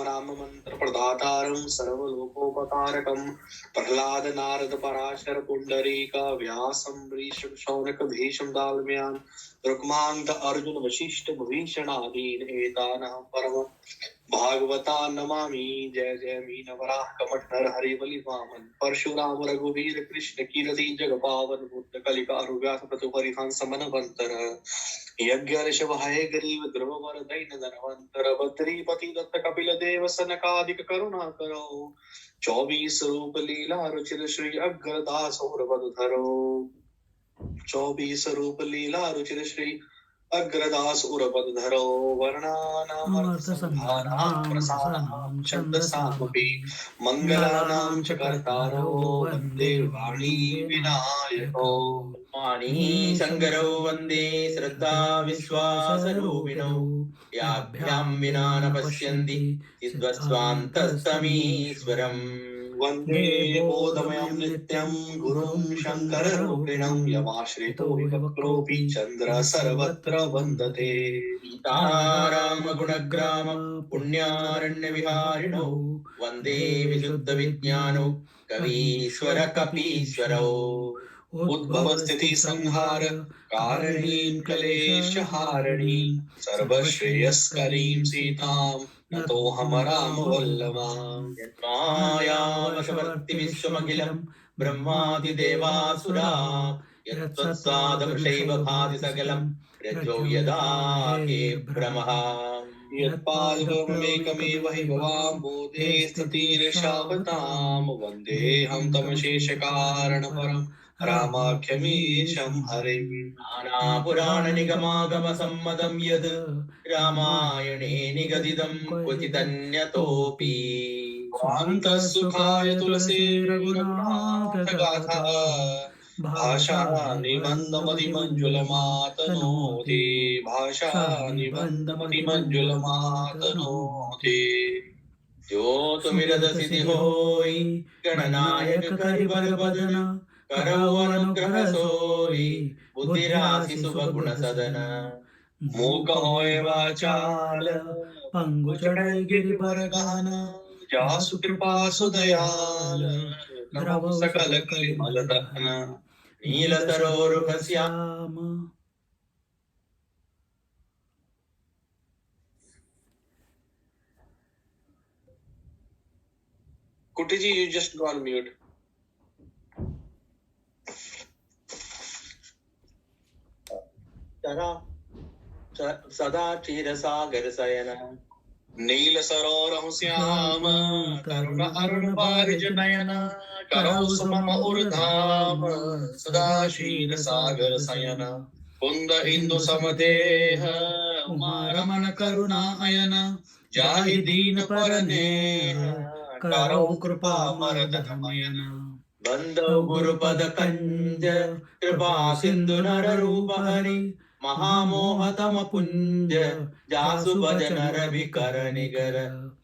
राम मंत्र प्रदातारं सर्वलोकोपकारकं प्रह्लाद नारद पराशर पुंडरीक व्यासं वृषभ शौनक भीष्म दालम्यान् रुक्मांग अर्जुन वशिष्ठ विभीषणादीन एतानः परम भागवता नमामि। जय जय मीन वराह कमठ नर हरि बलि वामन परशुराम रघुवीर कृष्ण कीरति जग पावन बुद्ध कलिका व्यास प्रतु परिहंस मन बंतर यज्ञ ऋषभ हय ग्रीव ध्रुव दैन धनवंतर बद्रीपति दत्त कपिल देव सनकादिक करुणा करो 24 रूप लीला रुचिर श्री अग्रदास धरो 24 रूप लीला रुचिर श्री अग्रदास उरपद धरो वर्णानामर्थसंधानां प्रसानां छन्दसामपि मंगलानां च कर्तारो वन्दे वाणी विनायको वाणी शङ्करौ वन्दे श्रद्धा विश्वासरूपिणौ याभ्यां विना न पश्यन्ति चिद्वत्स्वान्तस्तमीश्वरम् वन्दे बोधमयं नित्यं गुरुं शङ्कररूपिणं यमाश्रितो विवक्रोऽपि चन्द्र सर्वत्र वन्दते सीतारामगुणग्राम पुण्यारण्यविहारिणौ वन्दे विशुद्धविज्ञानौ कवीश्वर कपीश्वरौ उद्भव स्थिति संहार कारणीं क्लेशहारिणीं सर्वश्रेयस्करीं सीतां नतोऽहं रामवल्लभाम् यन्मायावशवर्ति विश्वमखिलं ब्रह्मादिदेवासुरा यत्त्वत्सादमृषैव भाति सकलं रज्जो यदा के भ्रमः यत्पाल्गमेकमेव हि भवां बोधे स्थितिर्षावतां वन्देऽहं तमशेषकारणपरं रामाख्यमीशं हरिं नानापुराणनिगमागमसम्मतं यद् रामायणे निगदितं क्वचिदन्यतोऽपि स्वान्तसुखाय तुलसी रघुनाथगाथा भाषानिबन्धमतिमञ्जुलमातनोति भाषानिबन्धमतिमञ्जुलमातनोति ज्योतिमिरदसिति होई गणनायक करिबर बदन करौ अनुग्रह सोई बुद्धिराशि सुभगुण सदन मूक होय वाचाल पंगु चढ़ै गिरिवर गान जासु कृपा सुदयाल द्रव सकल कलिमल दहन नील सरोरुहस्याम Kuti ji, you just go on mute. सदा क्षीरसागर शयन नील सरोरहु श्याम करुण अरुण बारिज नयन करौ सुमम उर्धाम सदा क्षीर सागर शयन कुंद इंदु समदेह उमा रमण करुणा अयन जाहि दीन परनेह करौ कृपा मरदमयन बंदौ गुरुपद कंज कृपा सिंधु नर रूप हरि महामोहतम पुंज जासु भजन रवि कर निगर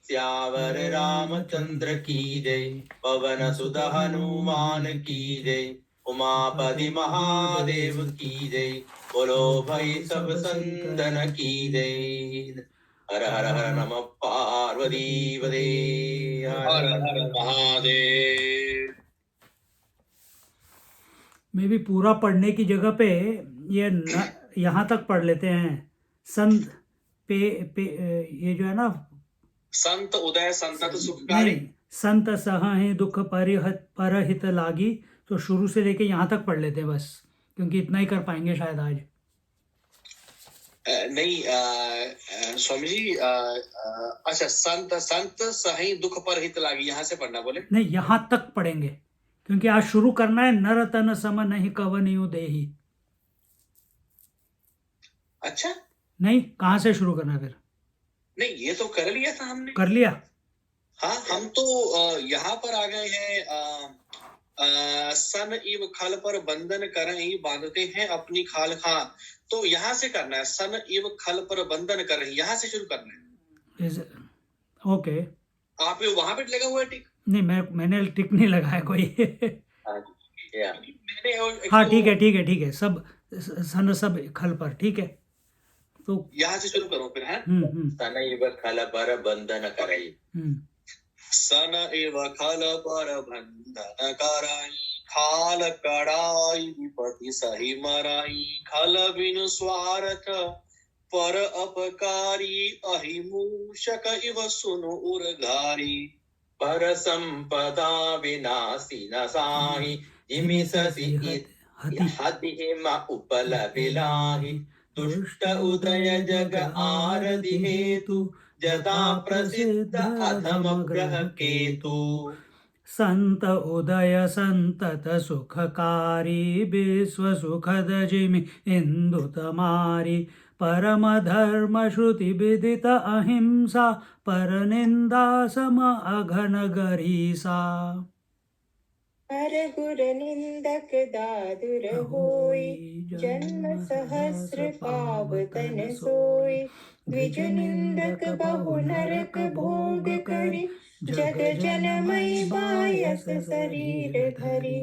श्यावर रामचंद्र की जय पवन सुत हनुमान की जय उमापति महादेव की जय बोलो भाई सब संदन की जय हर हर हर नम पार्वती पदे हर हर महादेव। मैं भी पूरा पढ़ने की जगह पे ये यहाँ तक पढ़ लेते हैं। संत पे ये जो है ना, संत उदय संतत सुखकारी, संत सहाय दुख परहित लागी, तो शुरू से लेके यहाँ तक पढ़ लेते हैं बस, क्योंकि इतना ही कर पाएंगे शायद आज। नहीं स्वामी जी, अच्छा संत सहाय दुख परहित लागी यहाँ से पढ़ना बोले? नहीं, यहाँ तक पढ़ेंगे क्योंकि आज शुरू करना है। नर तन सम नहीं कवनियो देही। अच्छा, नहीं, कहाँ से शुरू करना है फिर? नहीं, ये तो कर लिया था हमने। कर लिया? हाँ, हम तो यहाँ पर आ गए हैं। सन इव खाल पर बंधन करहि बांधते हैं अपनी खाल। हाँ, तो यहाँ से करना है। सन इव खल पर बंधन करहि, यहाँ से शुरू करना है। ओके, आप वहां पे लगा हुआ है टिक? नहीं, मैंने टिक नहीं लगाया कोई। मैंने हाँ, ठीक है, सब सन सब खल पर, ठीक है। तो यहाँ से शुरू करो फिर है। सनैव खल पर बंधन करई, सन एव खल पर बंधन कराई, खाल कड़ाई विपति सही मराई, खल बिनु स्वार्थ पर अपकारी, अहिमूषक इव सुनु उर्गारी, पर संपदा विनाशी न साहि, जिमि ससि हतिम उपल बिलाहि, दुष्ट उदय जग आरति हेतु, जता प्रसिद्ध अधम ग्रह केतु। संत उदय संतत सुखकारी, विश्व सुखद जिमि इंदु तमारी, परम धर्म श्रुति विदित अहिंसा, पर निंदा सम अघन गरीसा। हर गुर निंदक दादुर होई, जन्म सहस्र पावतन सोई, द्विज निंदक बहु नरक भोग करी, जग जनमई बायस शरीर धरी।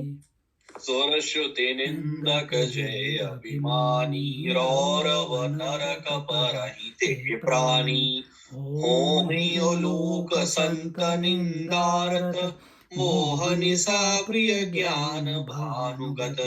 स्वर श्रुति निंदक जय अभिमानी, रौरव नरक परहिते प्राणी, होमियो लोक संत निंदारत, मोहनिसा प्रिय ज्ञान भानुगत।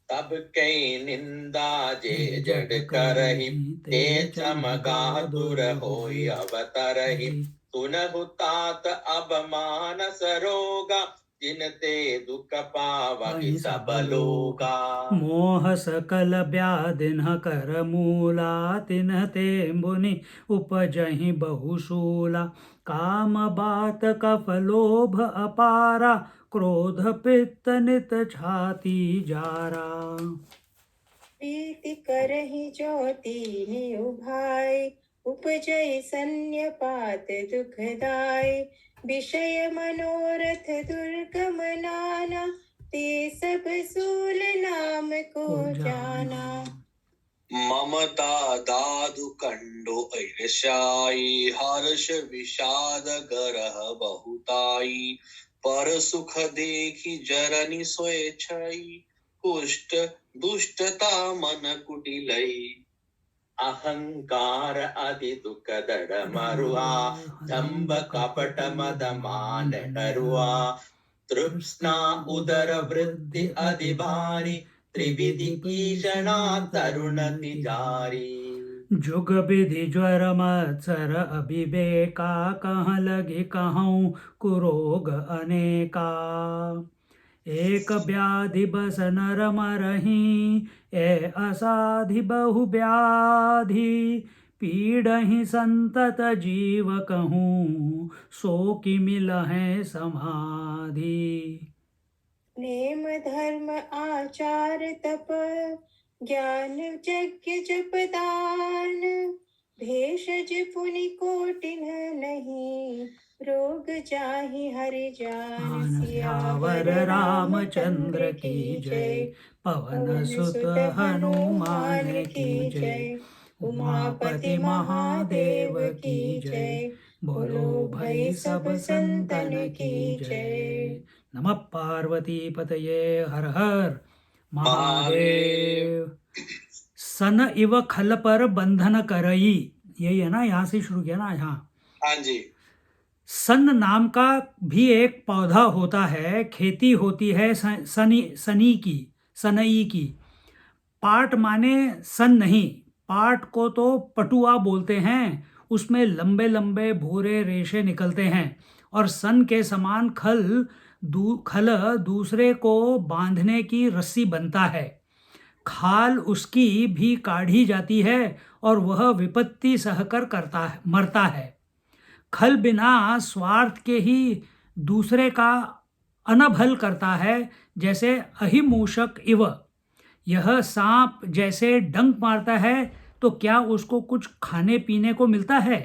तब कई निंदा जे जड करहि, ते चमगा दुर होई अवतरहि, सुनहु तात अब मानस रोगा, जिनते दुख पावहि सब लोगा। मोह सकल व्याधिन कर मूला, तिन्हते मुनि उपजहि बहुशूला, काम बात कफ लोभ अपारा, क्रोध पित्त नित छाती जारा। प्रीति करहि जो तीनि उभाय, उपजय सन्यपात दुखदाय, विषय मनोरथ दुर्गम नाना, ते सब सूल नाम को जाना। ममता दादु कंडो ईर्ष्याई, हर्ष विषाद गरह बहुताई, पर सुख देखी जरनि सोए छई, कुष्ठ दुष्टता मन कुटिलई। अहंकार अति दुख दड़ मरुआ, दंभ कपट मद मान डरुआ, तृष्णा उदर वृद्धि अति भारी, त्रिविधि ईषणा तरुण तिजारी। जुग विधि ज्वर मत्सर अभिवेका, कहाँ लगी कहूँ कुरोग अनेका। एक व्याधि बस नर मरहि, ए असाधि बहु व्याधि, पीड़हि संतत जीव कहूँ, सो कि मिलहै समाधि। नेम धर्म आचार तप, ज्ञान यज्ञ जप दान, भेषज पुनि कोटिन नहीं, रोग जाहि हरि जान। सियावर रामचंद्र की जय, पवन सुत हनुमान की जय, उमापति महादेव की जय, बोलो भाई सब संतन की जय। नमः पार्वती पतये, हर हर महादेव। सन इव खल पर बंधन करई, यही है ना, यहाँ से शुरू किया ना। यहाँ हाँ जी। सन नाम का भी एक पौधा होता है, खेती होती है सनी की, सनई की। पाट माने सन नहीं, पाट को तो पटुआ बोलते हैं, उसमें लंबे लंबे भूरे रेशे निकलते हैं, और सन के समान खल दूसरे को बांधने की रस्सी बनता है। खाल उसकी भी काढ़ी जाती है और वह विपत्ति सहकर मरता है। खल बिना स्वार्थ के ही दूसरे का अनभल करता है, जैसे अहिमूषक इव। यह सांप जैसे डंक मारता है तो क्या उसको कुछ खाने पीने को मिलता है?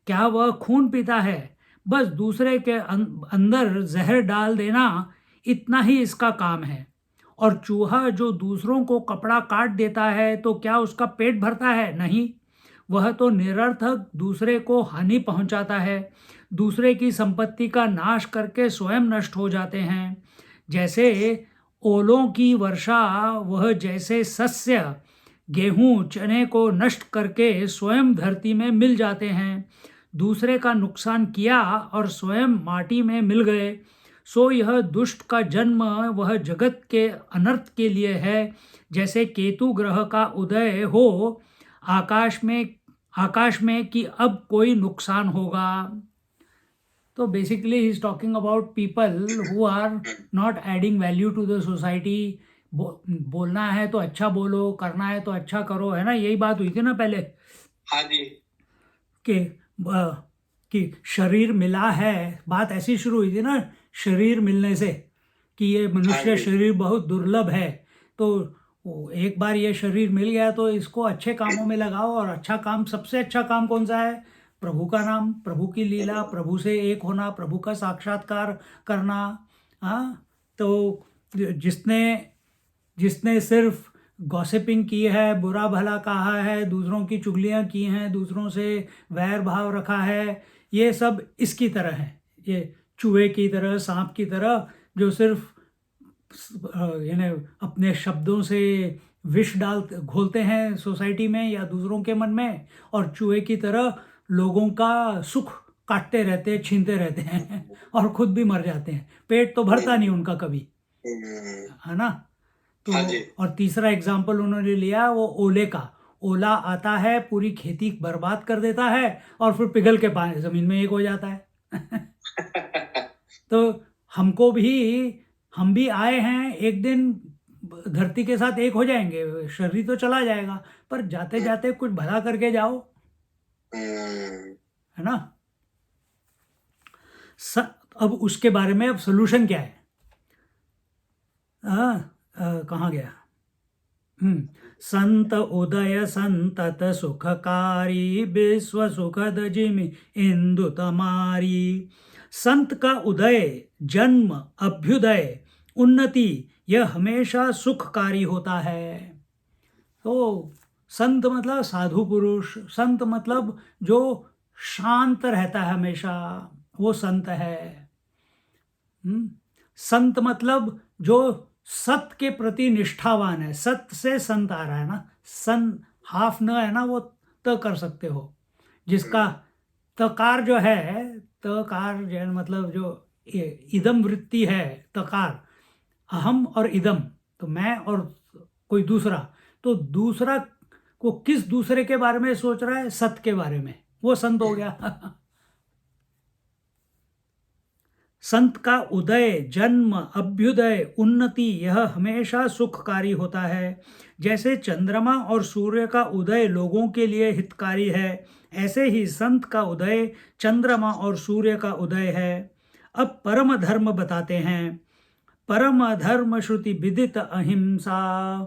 क्या वह खून पीता है? बस दूसरे के अंदर जहर डाल देना, इतना ही इसका काम है। और चूहा जो दूसरों को कपड़ा काट देता है तो क्या उसका पेट भरता है? नहीं, वह तो निरर्थक दूसरे को हानि पहुंचाता है, दूसरे की संपत्ति का नाश करके स्वयं नष्ट हो जाते हैं। जैसे ओलों की वर्षा, वह जैसे सस्य गेहूं चने को नष्ट करके स्वयं धरती में मिल जाते हैं, दूसरे का नुकसान किया और स्वयं माटी में मिल गए, सो यह दुष्ट का जन्म वह जगत के अनर्थ के लिए है। जैसे केतु ग्रह का उदय हो आकाश में कि अब कोई नुकसान होगा। तो basically he is talking about people who are not adding value to the society. बोलना है तो अच्छा बोलो, करना है तो अच्छा करो, है ना? यही बात हुई थी ना पहले हाँ जी। कि शरीर मिला है, बात ऐसी शुरू हुई थी ना शरीर मिलने से, कि ये मनुष्य हाँ जी। शरीर बहुत दुर्लभ है, तो एक बार ये शरीर मिल गया तो इसको अच्छे कामों में लगाओ। और अच्छा काम, सबसे अच्छा काम कौन सा है? प्रभु का नाम, प्रभु की लीला, प्रभु से एक होना, प्रभु का साक्षात्कार करना। हाँ, तो जिसने सिर्फ गॉसिपिंग की है, बुरा भला कहा है, दूसरों की चुगलियां की हैं, दूसरों से वैर भाव रखा है, ये सब इसकी तरह है। ये चूहे की तरह, सांप की तरह, जो सिर्फ यानी अपने शब्दों से विष घोलते हैं सोसाइटी में या दूसरों के मन में, और चूहे की तरह लोगों का सुख काटते रहते हैं, छीनते रहते हैं और खुद भी मर जाते हैं। पेट तो भरता नहीं उनका कभी, है ना? तो हाँ जी। और तीसरा एग्जाम्पल उन्होंने लिया वो ओले का। ओला आता है, पूरी खेती बर्बाद कर देता है और फिर पिघल के पानी जमीन में एक हो जाता है। तो हमको भी, हम भी आए हैं, एक दिन धरती के साथ एक हो जाएंगे, शरीर तो चला जाएगा, पर जाते जाते कुछ भला करके जाओ, है ना? अब उसके बारे में अब सोल्यूशन क्या है? कहाँ गया? संत उदय संतत सुखकारी, विश्व सुखद जिमि इंदु तमारी। संत का उदय, जन्म, अभ्युदय, उन्नति, यह हमेशा सुखकारी होता है। तो संत मतलब साधु पुरुष, संत मतलब जो शांत रहता है हमेशा, वो संत है। संत मतलब जो सत्य के प्रति निष्ठावान है। सत्य से संत आ रहा है ना, सन हाफ न है ना, वो त कर सकते हो, जिसका तकार जो है, तकार जो है मतलब जो इदम वृत्ति है, तकार, अहम और इदम, तो मैं और कोई दूसरा, तो दूसरा को किस दूसरे के बारे में सोच रहा है? सत्य के बारे में, वो संत हो गया। संत का उदय, जन्म, अभ्युदय, उन्नति, यह हमेशा सुखकारी होता है। जैसे चंद्रमा और सूर्य का उदय लोगों के लिए हितकारी है, ऐसे ही संत का उदय चंद्रमा और सूर्य का उदय है। अब परम धर्म बताते हैं। परम धर्म श्रुति विदित अहिंसा,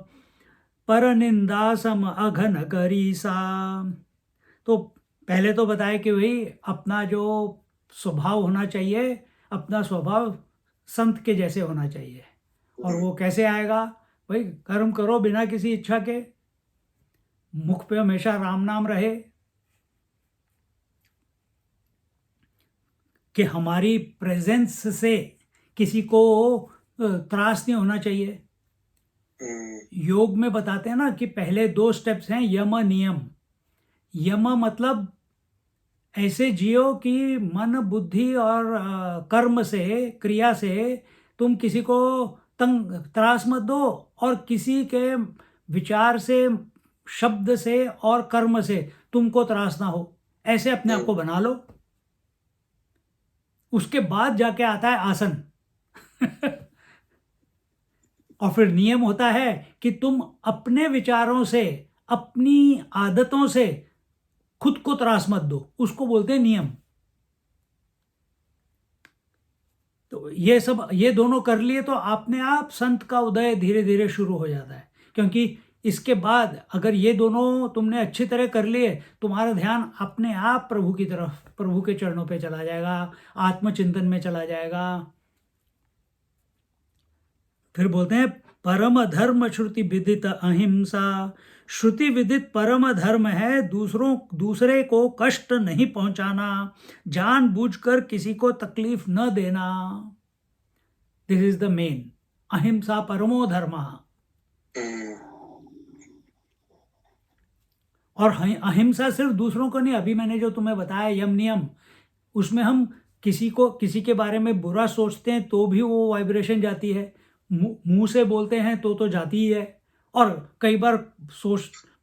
पर निंदा सम अघन करीसा। तो पहले तो बताया कि भाई अपना जो स्वभाव होना चाहिए, अपना स्वभाव संत के जैसे होना चाहिए। और वो कैसे आएगा? भाई कर्म करो बिना किसी इच्छा के, मुख पे हमेशा राम नाम रहे, कि हमारी प्रेजेंस से किसी को त्रास नहीं होना चाहिए। योग में बताते हैं ना कि पहले 2 स्टेप्स हैं, यम नियम। यम मतलब ऐसे जियो कि मन, बुद्धि और कर्म से, क्रिया से तुम किसी को त्रास मत दो, और किसी के विचार से, शब्द से और कर्म से तुमको त्रास ना हो, ऐसे अपने आप को बना लो। उसके बाद जाके आता है आसन। और फिर नियम होता है कि तुम अपने विचारों से, अपनी आदतों से खुद को त्रास मत दो, उसको बोलते हैं नियम। तो ये दोनों कर लिए तो अपने आप संत का उदय धीरे धीरे शुरू हो जाता है। क्योंकि इसके बाद अगर ये दोनों तुमने अच्छी तरह कर लिए, तुम्हारा ध्यान अपने आप प्रभु की तरफ, प्रभु के चरणों पे चला जाएगा, आत्मचिंतन में चला जाएगा। फिर बोलते हैं परम धर्म श्रुति विदित अहिंसा। श्रुति विदित परम धर्म है दूसरे को कष्ट नहीं पहुंचाना, जानबूझकर किसी को तकलीफ न देना। दिस इज द मेन, अहिंसा परमो धर्म। और अहिंसा सिर्फ दूसरों को नहीं, अभी मैंने जो तुम्हें बताया यम नियम, उसमें हम किसी के बारे में बुरा सोचते हैं तो भी वो वाइब्रेशन जाती है, मुंह से बोलते हैं तो जाती ही है, और कई बार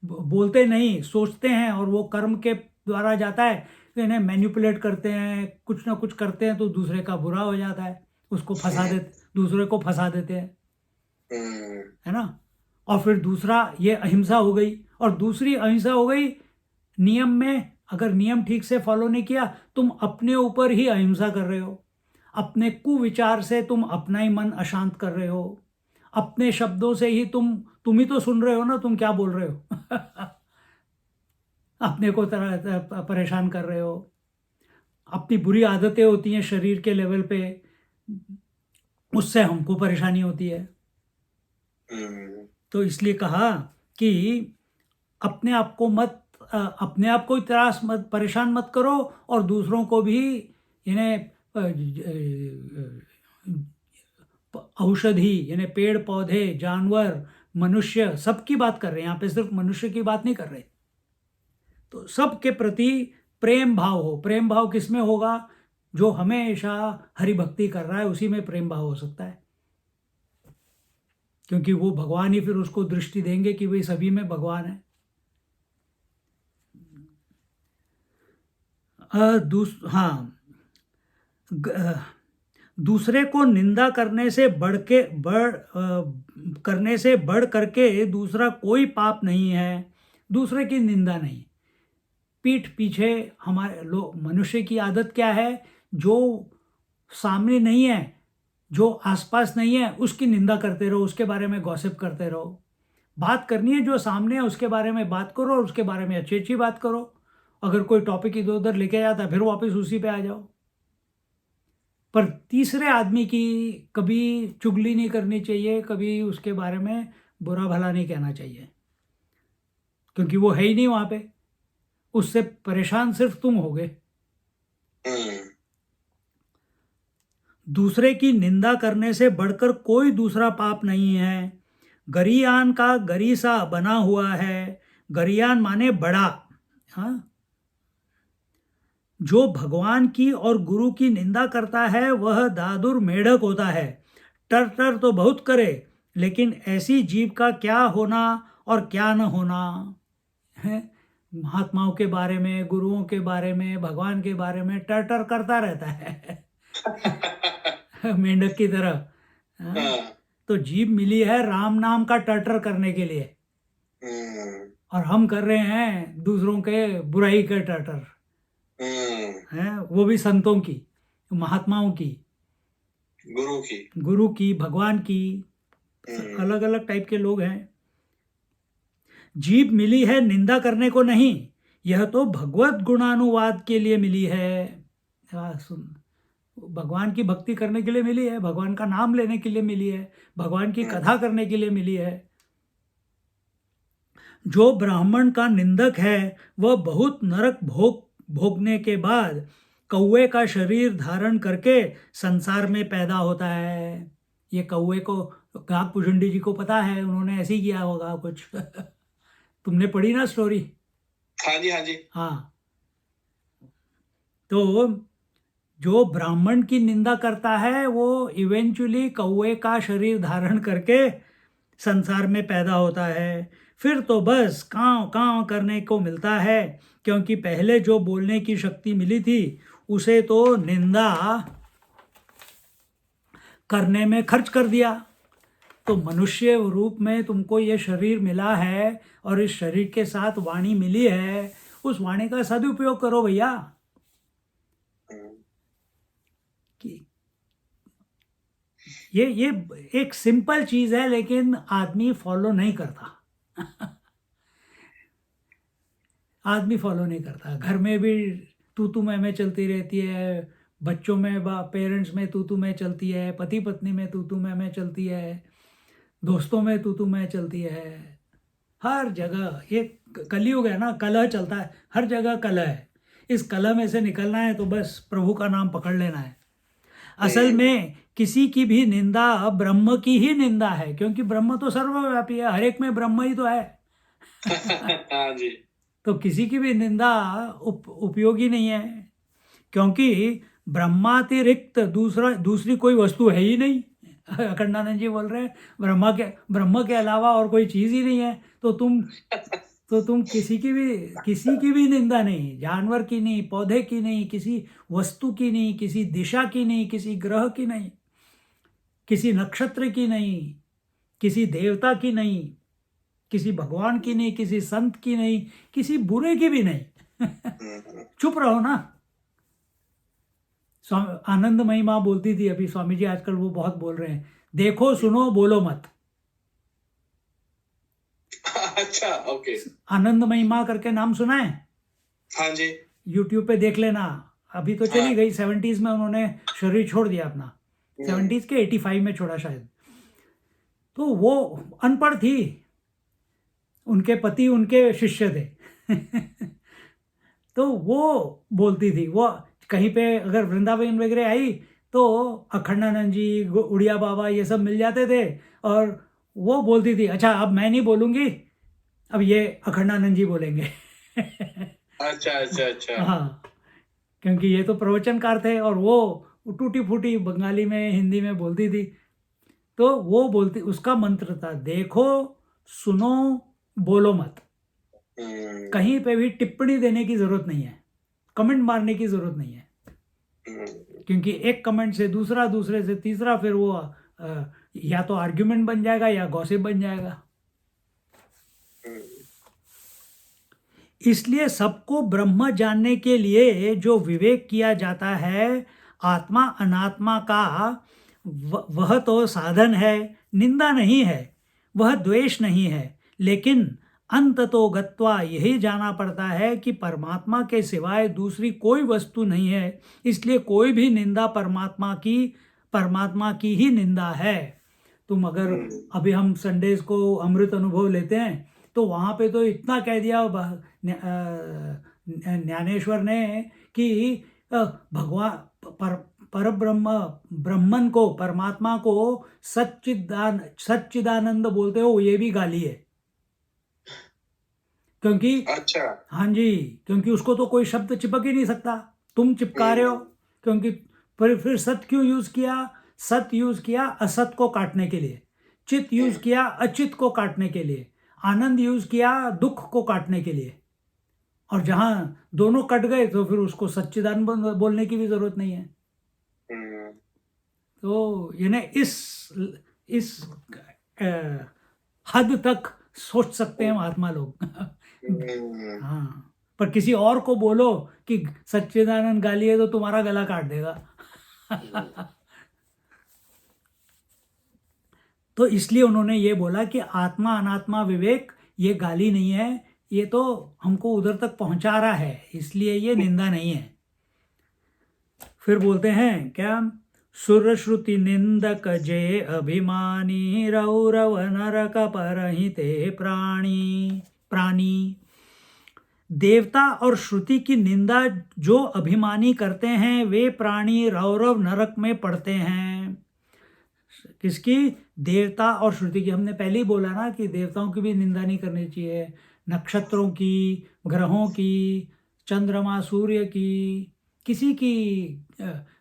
बोलते नहीं सोचते हैं और वो कर्म के द्वारा जाता है, तो इन्हें मैनिपुलेट करते हैं, कुछ ना कुछ करते हैं तो दूसरे का बुरा हो जाता है, उसको फंसा देते, दूसरे को फंसा देते हैं, है ना। और फिर दूसरा ये अहिंसा हो गई, और दूसरी अहिंसा हो गई नियम में, अगर नियम ठीक से फॉलो नहीं किया तुम अपने ऊपर ही अहिंसा कर रहे हो, अपने कुविचार से तुम अपना ही मन अशांत कर रहे हो, अपने शब्दों से ही तुम ही तो सुन रहे हो ना तुम क्या बोल रहे हो अपने को तरह परेशान कर रहे हो, अपनी बुरी आदतें होती हैं शरीर के लेवल पे, उससे हमको परेशानी होती है। तो इसलिए कहा कि अपने आप को त्रास मत, परेशान मत करो, और दूसरों को भी इन्हें औषधि यानी पेड़ पौधे जानवर मनुष्य सबकी बात कर रहे हैं यहाँ पे, सिर्फ मनुष्य की बात नहीं कर रहे। तो सबके प्रति प्रेम भाव हो। प्रेम भाव किस में होगा? जो हमेशा हरि भक्ति कर रहा है उसी में प्रेम भाव हो सकता है, क्योंकि वो भगवान ही फिर उसको दृष्टि देंगे कि भाई सभी में भगवान है। दूसरे को निंदा करने से बढ़ करके दूसरा कोई पाप नहीं है। दूसरे की निंदा नहीं, पीठ पीछे हमारे मनुष्य की आदत क्या है? जो सामने नहीं है, जो आसपास नहीं है, उसकी निंदा करते रहो, उसके बारे में गॉसिप करते रहो। बात करनी है जो सामने है उसके बारे में बात करो, और उसके बारे में अच्छी अच्छी बात करो। अगर कोई टॉपिक इधर उधर लेके जाता है फिर वापस उसी पे आ जाओ। पर तीसरे आदमी की कभी चुगली नहीं करनी चाहिए, कभी उसके बारे में बुरा भला नहीं कहना चाहिए, क्योंकि वो है ही नहीं वहां पे। उससे परेशान सिर्फ तुम होगे। दूसरे की निंदा करने से बढ़कर कोई दूसरा पाप नहीं है। गरियान का गरीसा बना हुआ है। गरियान माने बड़ा। हाँ, जो भगवान की और गुरु की निंदा करता है वह दादुर मेढक होता है। टर तो बहुत करे, लेकिन ऐसी जीव का क्या होना और क्या न होना है। महात्माओं के बारे में, गुरुओं के बारे में, भगवान के बारे में टर करता रहता है मेंढक की तरह। हाँ? तो जीव मिली है राम नाम का टर करने के लिए, और हम कर रहे हैं दूसरों के बुराई के टर हैं, वो भी संतों की, महात्माओं की, गुरु की, भगवान की। अलग अलग टाइप के लोग हैं। जीभ मिली है निंदा करने को नहीं, यह तो भगवत गुणानुवाद के लिए मिली है। सुन, भगवान की भक्ति करने के लिए मिली है, भगवान का नाम लेने के लिए मिली है, भगवान की कथा करने के लिए मिली है। जो ब्राह्मण का निंदक है वह बहुत नरक भोगने के बाद कौवे का शरीर धारण करके संसार में पैदा होता है। ये कौवे को नागपुजुंडी जी को पता है, उन्होंने ऐसे ही किया होगा कुछ तुमने पढ़ी ना स्टोरी? हाँ जी, हाँ जी। हाँ, तो जो ब्राह्मण की निंदा करता है वो इवेंचुअली कौवे का शरीर धारण करके संसार में पैदा होता है। फिर तो बस कांव करने को मिलता है, क्योंकि पहले जो बोलने की शक्ति मिली थी उसे तो निंदा करने में खर्च कर दिया। तो मनुष्य रूप में तुमको ये शरीर मिला है, और इस शरीर के साथ वाणी मिली है, उस वाणी का सदुपयोग करो भैया। ये एक सिंपल चीज है, लेकिन आदमी फॉलो नहीं करता आदमी फॉलो नहीं करता। घर में भी तू मैं चलती रहती है, बच्चों में पेरेंट्स में तू मैं चलती है, पति पत्नी में तू मैं चलती है, दोस्तों में तू मैं चलती है। हर जगह ये कलयुग है ना, कलह चलता है, हर जगह कलह है। इस कलह में से निकलना है तो बस प्रभु का नाम पकड़ लेना है। असल में किसी की भी निंदा ब्रह्म की ही निंदा है, क्योंकि ब्रह्म तो सर्वव्यापी है, हर एक में ब्रह्म ही तो है हाँ जी। तो किसी की भी निंदा उपयोगी नहीं है, क्योंकि ब्रह्मातिरिक्त दूसरी कोई वस्तु है ही नहीं। अखंडानंद जी बोल रहे हैं ब्रह्म के अलावा और कोई चीज ही नहीं है। तो तुम किसी की भी निंदा नहीं, जानवर की नहीं, पौधे की नहीं, किसी वस्तु की नहीं, किसी दिशा की नहीं, किसी ग्रह की नहीं, किसी नक्षत्र की नहीं, किसी देवता की नहीं, किसी भगवान की नहीं, किसी संत की नहीं, किसी बुरे की भी नहीं। चुप रहो ना। आनंद महिमा बोलती थी, अभी स्वामी जी आजकल वो बहुत बोल रहे हैं, देखो सुनो बोलो मत। अच्छा, ओके। आनंद महिमा करके नाम सुना है? हाँ जी। यूट्यूब पे देख लेना। अभी तो चली गई, 70s में उन्होंने शरीर छोड़ दिया अपना, 70s के 85 में छोड़ा शायद। तो वो अनपढ़ थी, उनके पति उनके शिष्य थे। तो वो बोलती थी, वो कहीं पे अगर वृंदावन वगैरह आई तो अखंडानंद जी, उड़िया बाबा ये सब मिल जाते थे, और वो बोलती थी अच्छा अब मैं नहीं बोलूंगी, अब ये अखंडानंद जी बोलेंगे। अच्छा अच्छा अच्छा। हाँ, क्योंकि ये तो प्रवचनकार थे और वो टूटी फूटी बंगाली में हिंदी में बोलती थी। तो वो बोलती, उसका मंत्र था देखो सुनो बोलो मत। कहीं पे भी टिप्पणी देने की जरूरत नहीं है, कमेंट मारने की जरूरत नहीं है, क्योंकि एक कमेंट से दूसरा, दूसरे से तीसरा, फिर वो या तो आर्ग्यूमेंट बन जाएगा या गॉसिप बन जाएगा। इसलिए सबको ब्रह्म जानने के लिए जो विवेक किया जाता है, आत्मा अनात्मा का, वह तो साधन है, निंदा नहीं है, वह द्वेष नहीं है। लेकिन अंततो गत्वा यही जाना पड़ता है कि परमात्मा के सिवाय दूसरी कोई वस्तु नहीं है, इसलिए कोई भी निंदा परमात्मा की ही निंदा है। तुम अगर अभी हम संडेज को अमृत अनुभव लेते हैं तो वहाँ पे तो इतना कह दिया ज्ञानेश्वर ने कि भगवान ब्रह्मन को, परमात्मा को सच्चिदानंद बोलते हो, ये भी गाली है। क्योंकि अच्छा, हाँ जी, क्योंकि उसको तो कोई शब्द चिपक ही नहीं सकता, तुम चिपका रहे हो। क्योंकि फिर सत क्यों यूज किया? सत यूज किया असत को काटने के लिए, चित यूज किया अचित को काटने के लिए, आनंद यूज किया दुख को काटने के लिए। और जहां दोनों कट गए तो फिर उसको सच्चिदानंद बोलने की भी जरूरत नहीं है। तो यानी इस हद तक सोच सकते हैं महात्मा लोग। हाँ, पर किसी और को बोलो कि सच्चिदानंद गाली है तो तुम्हारा गला काट देगा। तो इसलिए उन्होंने ये बोला कि आत्मा अनात्मा विवेक ये गाली नहीं है, ये तो हमको उधर तक पहुंचा रहा है, इसलिए ये निंदा नहीं है। फिर बोलते हैं क्या, सुर श्रुति निंदक जे अभिमानी रौरव नरक परहिते प्राणी। देवता और श्रुति की निंदा जो अभिमानी करते हैं वे प्राणी रौरव नरक में पड़ते हैं। किसकी? देवता और श्रुति की। हमने पहले ही बोला ना कि देवताओं की भी निंदा नहीं करनी चाहिए, नक्षत्रों की, ग्रहों की, चंद्रमा सूर्य की, किसी की,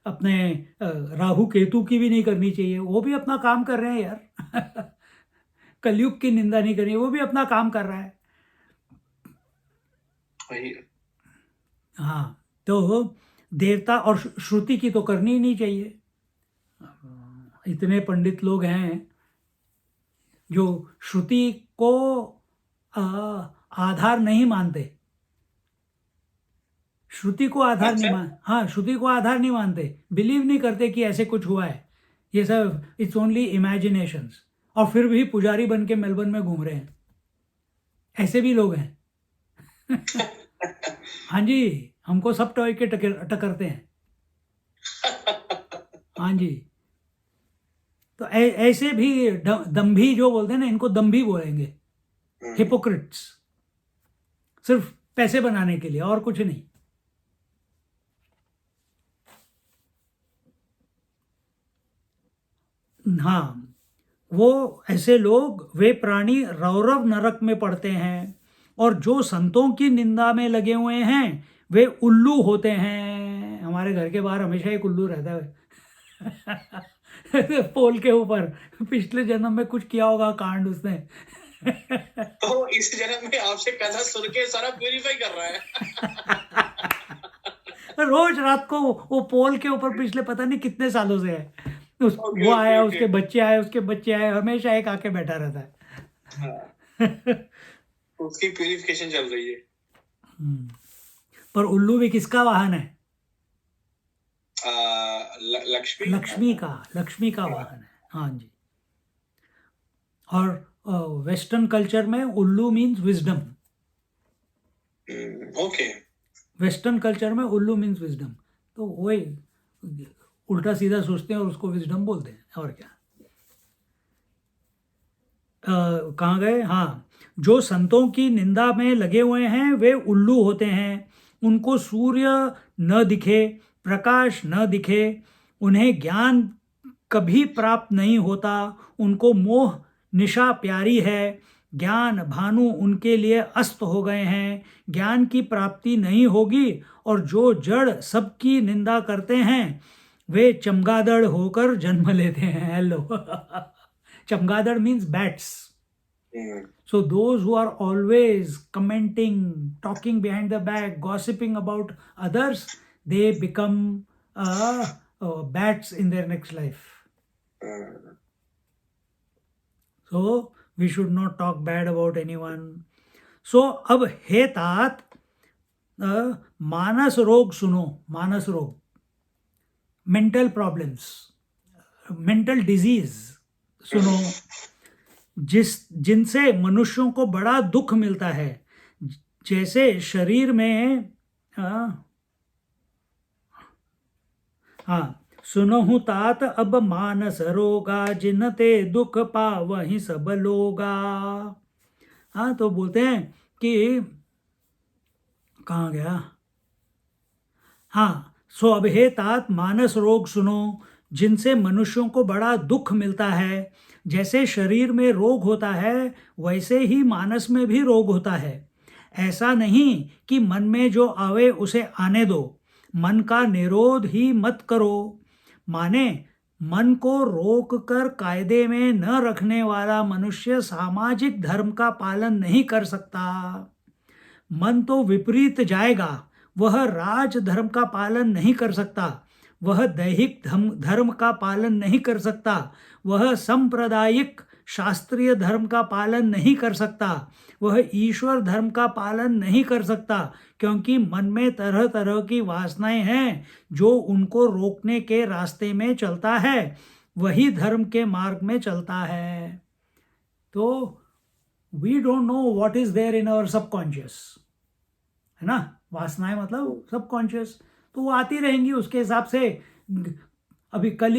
अपने राहु केतु की भी नहीं करनी चाहिए, वो भी अपना काम कर रहे हैं यार। कलयुग की निंदा नहीं करनी, वो भी अपना काम कर रहा है। हाँ, तो देवता और श्रुति की तो करनी ही नहीं चाहिए। इतने पंडित लोग हैं जो श्रुति को आधार नहीं मानते, श्रुति को आधार नहीं हाँ, श्रुति को आधार नहीं मानते, बिलीव नहीं करते कि ऐसे कुछ हुआ है, ये सब इट्स ओनली इमेजिनेशंस। और फिर भी पुजारी बन के मेलबर्न में घूम रहे हैं, ऐसे भी लोग हैं। हाँ जी, हमको सब टॉय के टकरते हैं। हाँ जी, तो ऐसे भी दम्भी जो बोलते हैं ना, इनको दम्भी बोलेंगे, हिपोक्रिट्स, सिर्फ पैसे बनाने के लिए और कुछ नहीं। हाँ, वो ऐसे लोग, वे प्राणी रौरव नरक में पड़ते हैं। और जो संतों की निंदा में लगे हुए हैं वे उल्लू होते हैं। हमारे घर के बाहर हमेशा एक उल्लू रहता है पोल के ऊपर। पिछले जन्म में कुछ किया होगा कांड उसने। तो इस जन्म में आपसे कथा सुन के सारा प्यूरिफाई कर रहा है। रोज रात को वो पोल के ऊपर पिछले पता नहीं कितने सालों से है। वो आया, उसके बच्चे आए, उसके बच्चे आए, हमेशा एक आके बैठा रहता है। उसकी प्यूरिफिकेशन चल रही है। पर उल्लू भी किसका वाहन है? लक्ष्मी लक्ष्मी का वाहन है। हाँ जी। और वेस्टर्न कल्चर में उल्लू means wisdom. Okay. Western culture में उल्लू मीन्स विजडम। तो वही उल्टा सीधा सोचते हैं और उसको विजडम बोलते हैं, और क्या। कहाँ गए? हाँ, जो संतों की निंदा में लगे हुए हैं वे उल्लू होते हैं। उनको सूर्य न दिखे, प्रकाश न दिखे, उन्हें ज्ञान कभी प्राप्त नहीं होता, उनको मोह निशा प्यारी है, ज्ञान भानु उनके लिए अस्त हो गए हैं, ज्ञान की प्राप्ति नहीं होगी। और जो जड़ सबकी निंदा करते हैं वे चमगादड़ होकर जन्म लेते हैं। हेलो चमगादड़ means bats. So those who are always commenting, talking behind the back, gossiping about others, they become bats in their next life. So we should not talk bad about anyone. So अब हे तात मानस रोग सुनो। मानस रोग, mental problems, mental disease सुनो, जिनसे मनुष्यों को बड़ा दुख मिलता है। जैसे शरीर में सुनहु तात अब मानस रोगा, जिनते दुख पावहि सब लोगा। तो बोलते हैं कि कहाँ गया? सो अब हे तात मानस रोग सुनो, जिनसे मनुष्यों को बड़ा दुख मिलता है। जैसे शरीर में रोग होता है वैसे ही मानस में भी रोग होता है। ऐसा नहीं कि मन में जो आवे उसे आने दो, मन का निरोध ही मत करो। माने मन को रोक कर कायदे में न रखने वाला मनुष्य सामाजिक धर्म का पालन नहीं कर सकता। मन तो विपरीत जाएगा, वह राज धर्म का पालन नहीं कर सकता, वह दैहिक धर्म का पालन नहीं कर सकता, वह सांप्रदायिक शास्त्रीय धर्म का पालन नहीं कर सकता, वह ईश्वर धर्म का पालन नहीं कर सकता, क्योंकि मन में तरह तरह की वासनाएं हैं जो उनको रोकने के रास्ते में चलता है, वही धर्म के मार्ग में चलता है। तो we don't know what is there in our subconscious, है ना। वासनाएं मतलब सबकॉन्शियस, तो वो आती रहेंगी उसके हिसाब से। अभी कल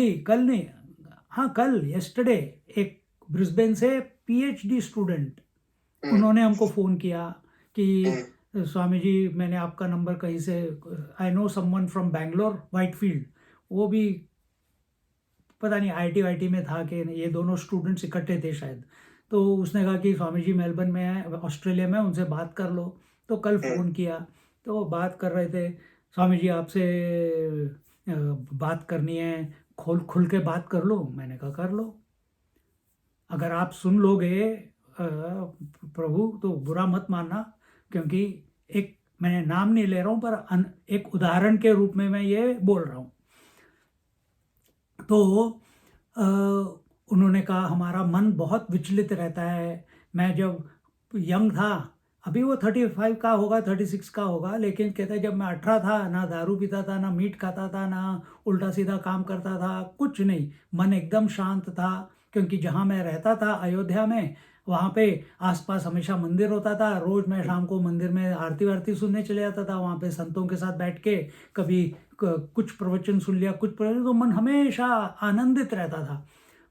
यस्टरडे एक ब्रिस्बेन से पीएचडी स्टूडेंट, उन्होंने हमको फ़ोन किया कि स्वामी जी मैंने आपका नंबर कहीं से, I know someone from Bangalore Whitefield, वो भी पता नहीं आईटी में था कि ये दोनों स्टूडेंट्स इकट्ठे थे शायद। तो उसने कहा कि स्वामी जी मेलबर्न में है, ऑस्ट्रेलिया में, उनसे बात कर लो। तो कल फ़ोन किया तो बात कर रहे थे, स्वामी जी आपसे बात करनी है, खुल के बात कर लो। मैंने कहा कर लो, अगर आप सुन लोगे प्रभु तो बुरा मत मानना, क्योंकि एक मैंने नाम नहीं ले रहा हूँ पर एक उदाहरण के रूप में मैं ये बोल रहा हूँ। तो उन्होंने कहा हमारा मन बहुत विचलित रहता है। मैं जब यंग था, अभी वो 35 का होगा, 36 का होगा, लेकिन कहता है जब मैं 18 था ना दारू पीता था, ना मीट खाता था, ना उल्टा सीधा काम करता था, कुछ नहीं, मन एकदम शांत था। क्योंकि जहाँ मैं रहता था अयोध्या में, वहाँ पे आसपास हमेशा मंदिर होता था। रोज़ मैं शाम को मंदिर में आरती वारती सुनने चले जाता था। वहाँ पे संतों के साथ बैठ के कभी कुछ प्रवचन सुन लिया, कुछ प्रवचन, तो मन हमेशा आनंदित रहता था।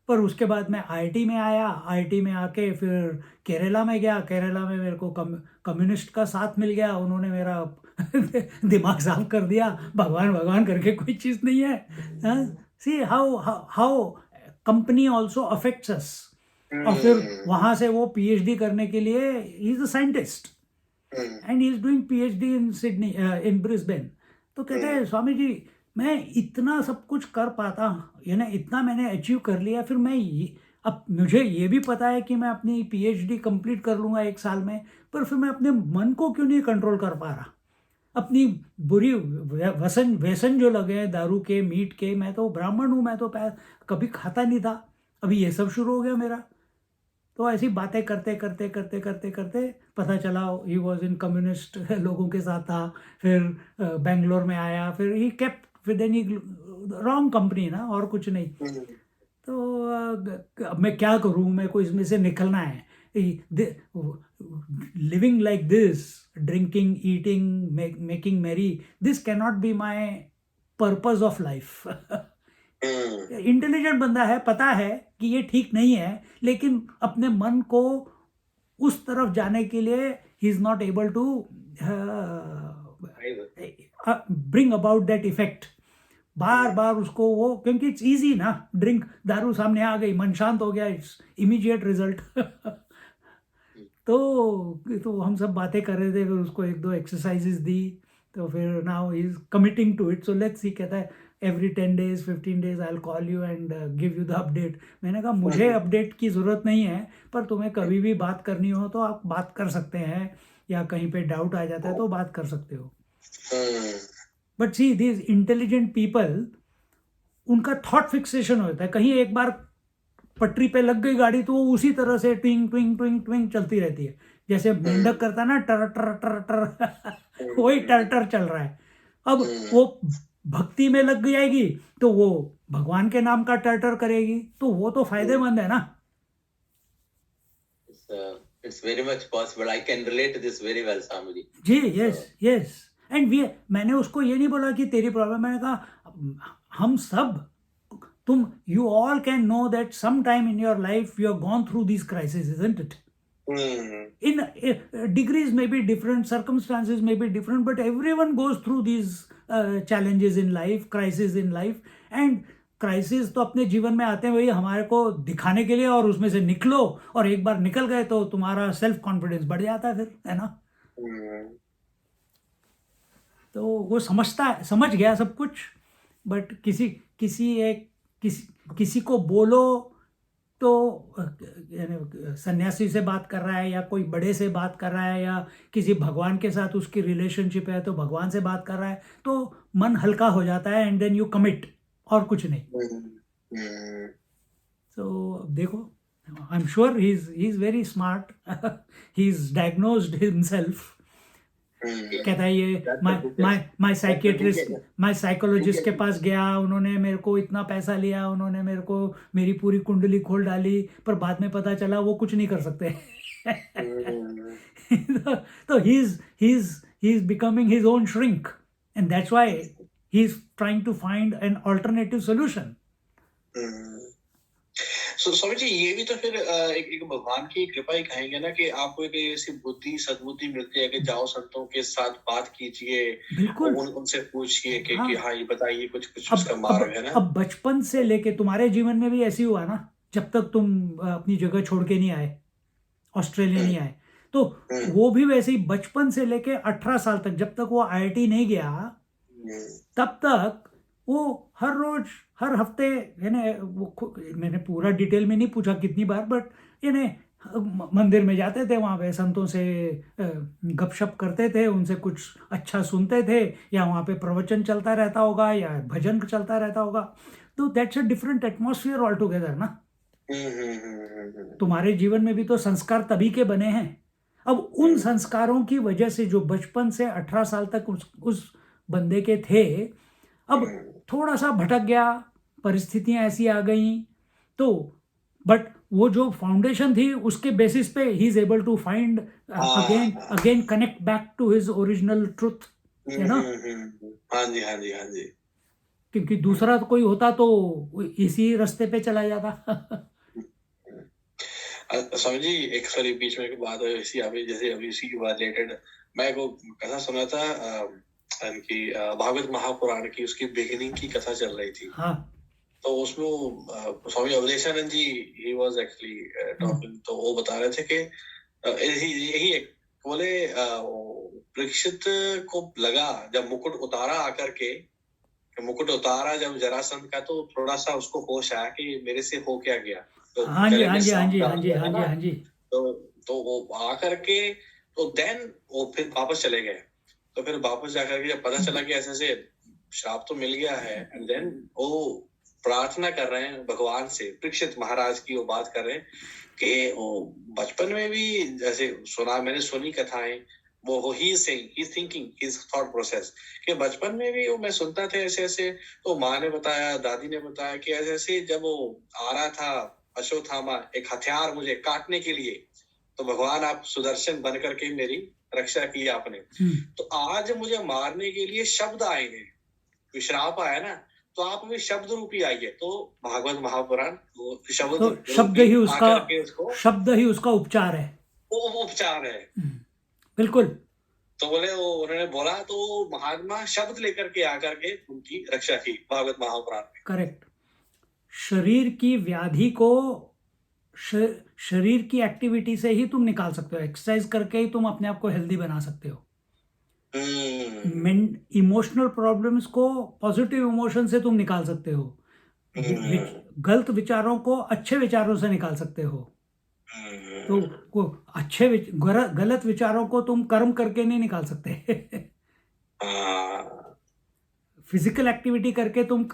पर उसके बाद मैं आईटी में आया, आईटी में आके फिर केरला में गया। केरला में मेरे को कम्युनिस्ट का साथ मिल गया, उन्होंने मेरा दिमाग साफ कर दिया। भगवान भगवान करके कोई चीज़ नहीं है। See how company also affects us. और फिर वहाँ से वो पीएचडी करने के लिए, he is a scientist, and he is doing PhD in Sydney, in Brisbane. तो कहते हैं स्वामी जी मैं इतना सब कुछ कर पाता, इतना मैंने अचीव कर लिया, फिर अब मुझे ये भी पता है कि मैं अपनी पीएचडी कंप्लीट कर लूँगा 1 साल में, पर फिर मैं अपने मन को क्यों नहीं कंट्रोल कर पा रहा? अपनी बुरी व्यसन जो लगे हैं दारू के, मीट के, मैं तो ब्राह्मण हूँ, मैं तो कभी खाता नहीं था, अभी ये सब शुरू हो गया मेरा। तो ऐसी बातें करते करते करते करते करते पता चला ही वॉज इन कम्युनिस्ट लोगों के साथ था, फिर बेंगलोर में आया, फिर he kept with any wrong company ना, और कुछ नहीं। तो अब मैं क्या करूँ, मेरे को इसमें से निकलना है। Living like this, drinking, eating, making merry, this cannot be my purpose of life. Intelligent बंदा है, पता है कि ये ठीक नहीं है, लेकिन अपने मन को उस तरफ जाने के लिए he is not able to bring about that effect. बार बार उसको वो, क्योंकि इट्स इजी ना, ड्रिंक, दारू सामने आ गई, मन शांत हो गया, इट्स इमीडिएट रिजल्ट। तो हम सब बातें कर रहे थे, फिर उसको 1-2 एक्सरसाइजेस दी, तो फिर now he is committing to it. So let's see, कहता है every 10 days 15 days I will call you and give you the update. मैंने कहा मुझे अपडेट की ज़रूरत नहीं है, पर तुम्हें कभी भी बात करनी हो तो आप बात कर सकते हैं, या कहीं पे डाउट आ जाता है तो बात कर सकते हो। But see these intelligent people, उनका थॉट फिक्सेशन होता है, कहीं एक बार पटरी पे लग गई गाड़ी तो वो उसी तरह से ट्विंग ट्विंग ट्विंग ट्विंग चलती रहती है, जैसे मेंढक करता है ना, टर टर टर टर, वही टर टर चल रहा है। अब वो भक्ति में लग जाएगी तो वो भगवान के नाम का टर टर करेगी, तो वो तो फायदेमंद है ना। It's very much possible. I can relate to this very well, Swamiji. जी, यस यस। एंड मैंने उसको ये नहीं बोला कि तेरी प्रॉब्लम, मैंने कहा हम सब, you all can know that sometime in your life you have gone through these crises, isn't it? In degrees may be different, circumstances may be different, but everyone goes through these challenges in life, crises in life, and crisis तो अपने जीवन में आते हैं वही हमारे को दिखाने के लिए, और उसमें से निकलो, और एक बार निकल गए तो तुम्हारा सेल्फ कॉन्फिडेंस बढ़ जाता है फिर, है ना। तो वो समझ गया सब कुछ, बट किसी को बोलो तो सन्यासी से बात कर रहा है, या कोई बड़े से बात कर रहा है, या किसी भगवान के साथ उसकी रिलेशनशिप है तो भगवान से बात कर रहा है, तो मन हल्का हो जाता है, एंड देन यू कमिट, और कुछ नहीं। तो देखो, I am sure he is very smart, he is diagnosed himself. कहता है ये माय साइकोलॉजिस्ट के पास गया, उन्होंने मेरे को इतना पैसा लिया, उन्होंने मेरे को मेरी पूरी कुंडली खोल डाली, पर बाद में पता चला वो कुछ नहीं कर सकते। तो he is becoming his own shrink, and that's why he is trying to find an alternative solution. Swami ji, ये भी तो फिर एक भगवान की कृपा ही कहेंगे ना, कि आपको एक ऐसी सद्बुद्धि मिलती है कि जाओ संतों के साथ बात कीजिए, बिल्कुल, उनसे पूछिए कि हाँ ये बताइए कुछ उसका मार्ग है ना। अब बचपन से लेके तुम्हारे जीवन में भी ऐसी हुआ ना, जब तक तुम अपनी जगह छोड़ के नहीं आए, ऑस्ट्रेलिया नहीं आए, तो वो भी वैसे ही बचपन से लेके 18 साल तक, जब तक वो IIT नहीं गया, तब तक वो हर रोज, हर हफ्ते, मैंने पूरा डिटेल में नहीं पूछा कितनी बार, बट मंदिर में जाते थे, वहाँ पे संतों से गपशप करते थे, उनसे कुछ अच्छा सुनते थे, या वहाँ पे प्रवचन चलता रहता होगा, या भजन चलता रहता होगा, तो that's a different atmosphere all together ना। तुम्हारे जीवन में भी तो संस्कार तभी के बने हैं। अब उन संस्कारों की वजह से जो बचपन से 18 साल तक उस बंदे के थे, अब थोड़ा सा भटक गया, परिस्थितियां ऐसी आ गई, तो बट वो जो फाउंडेशन थी उसके बेसिस पे he is able to find again connect back to his original truth, है ना। हाँ जी, हाँ जी, हाँ जी। क्योंकि दूसरा तो कोई होता तो इसी रास्ते पे चला जाता। स्वामी जी, एक सॉरी बीच में एक बात है, जैसे अभी इसी के बाद रिलेटेड मैं को कथा सुना था, कि भागवत महापुराण की उसकी बिगिनिंग की कथा चल रही थी। हाँ। तो उसमें स्वामी अवधेशानंद जी ही वाज एक्चुअली टॉकिंग, तो वो बता रहे थे कि यही एक बोले परीक्षित को लगा जब मुकुट उतारा आकर के, मुकुट उतारा जब जरासंध का, तो थोड़ा सा उसको होश आया कि मेरे से हो क्या गया। तो हाँ जी गले हाँ में जी हाँ सांप जी डाल हाँ जी दिया हाँ था जी ना, हाँ जी। तो वो आकर के, तो देन वो फिर वापस चले गए। तो फिर वापस जाकर के जब पता चला कि ऐसे ऐसे श्राप तो मिल गया है, एंड देन वो प्रार्थना कर रहे हैं भगवान से, परीक्षित महाराज की वो बात कर रहे हैं कि वो बचपन में भी जैसे सुना, मैंने सुनी कथाएं, वो he saying, he thinking, his thought process, कि बचपन में भी वो मैं सुनता था ऐसे ऐसे। तो माँ ने बताया, दादी ने बताया कि ऐसे ऐसे जब वो आ रहा था अश्वत्थामा एक हथियार मुझे काटने के लिए, तो भगवान आप सुदर्शन बन करके मेरी रक्षा की आपने। तो आज मुझे मारने के लिए शब्द आए हैं, श्राप आया ना, तो आप भी शब्द रूपी आइए। तो भागवत महापुराण वो शब्द तो शब्द रूपी ही उसका आकर के उसको, शब्द ही उसका उपचार है। वो उपचार है। बिल्कुल। तो बोले वो उन्होंने बोला, तो महात्मा शब्द लेकर के आकर के उनकी रक्षा की भागवत महापुराण में। करेक्ट। शरीर की व्याधि को शरीर की एक्टिविटी से ही तुम निकाल सकते हो, एक्सरसाइज करके ही तुम अपने आप को हेल्दी बना सकते हो। इमोशनल प्रॉब्लम्स को पॉजिटिव इमोशन से तुम निकाल सकते हो, गलत विचारों को अच्छे विचारों से निकाल सकते हो। तो गलत विचारों को तुम कर्म करके नहीं निकाल सकते। फिजिकल एक्टिविटी करके तुम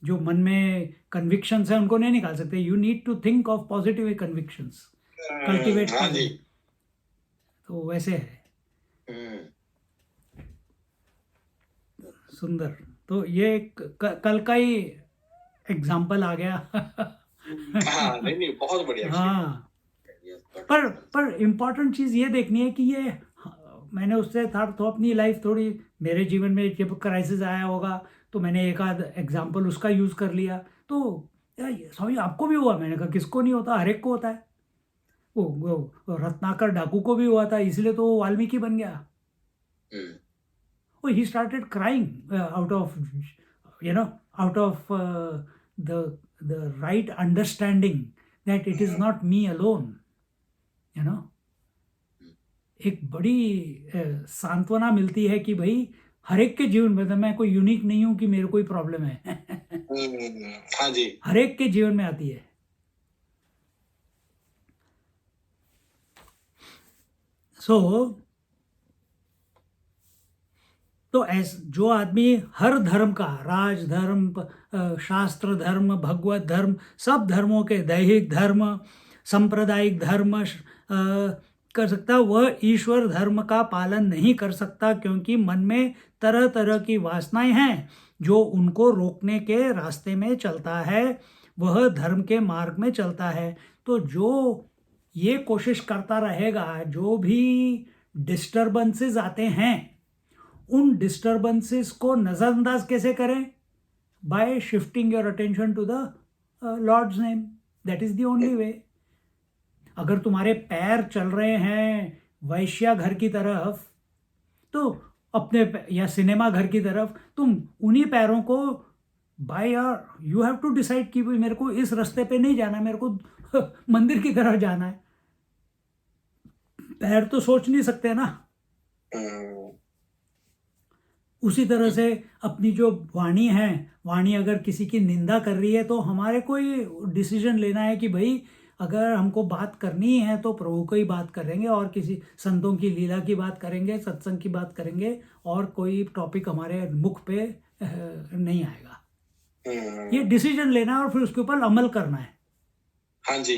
जो मन में कन्विक्शंस है उनको नहीं निकाल सकते। You need to think of positive convictions, cultivate. तो वैसे है। सुंदर। तो ये कल का ही एग्जाम्पल आ गया। नहीं, बहुत बढ़िया। हाँ, पर इम्पोर्टेंट चीज़ ये देखनी है कि ये मैंने उससे तो अपनी लाइफ थोड़ी, मेरे जीवन में जब क्राइसिस आया होगा तो मैंने एक आध एग्जाम्पल उसका यूज़ कर लिया। तो स्वामी आपको भी हुआ? मैंने कहा किसको नहीं होता, हर एक को होता है। वो रत्नाकर डाकू को भी हुआ था, इसलिए तो वो वाल्मीकि बन गया। he started crying out of the right understanding that it is not me alone, एक बड़ी सांत्वना मिलती है कि भाई हर एक के जीवन में, मैं कोई यूनिक नहीं हूं कि मेरे कोई प्रॉब्लम है। हाँ जी, हर एक के जीवन में आती है। तो जो आदमी हर धर्म का, राज धर्म, शास्त्र धर्म, भगवत धर्म, सब धर्मों के, दैहिक धर्म, सांप्रदायिक धर्म कर सकता, वह ईश्वर धर्म का पालन नहीं कर सकता, क्योंकि मन में तरह तरह की वासनाएं हैं जो उनको रोकने के रास्ते में चलता है, वह धर्म के मार्ग में चलता है। तो जो ये कोशिश करता रहेगा, जो भी डिस्टर्बेंसेस आते हैं, उन डिस्टर्बेंसेस को नज़रअंदाज कैसे करें? By shifting your attention to the lord's name. That is the only way. अगर तुम्हारे पैर चल रहे हैं वैश्या घर की तरफ, तो अपने या सिनेमा घर की तरफ, तुम उन्हीं पैरों को by you have to decide कि मेरे को इस रास्ते पे नहीं जाना, मेरे को मंदिर की तरफ जाना है। पैर तो सोच नहीं सकते ना। उसी तरह से अपनी जो वाणी है, वाणी अगर किसी की निंदा कर रही है, तो हमारे कोई डिसीजन लेना है कि भाई अगर हमको बात करनी है तो प्रभु को ही बात करेंगे, और किसी संतों की लीला की बात करेंगे, सत्संग की बात करेंगे, और कोई टॉपिक हमारे मुख पे नहीं आएगा। ये डिसीजन लेना है और फिर उसके ऊपर अमल करना है। हाँ जी,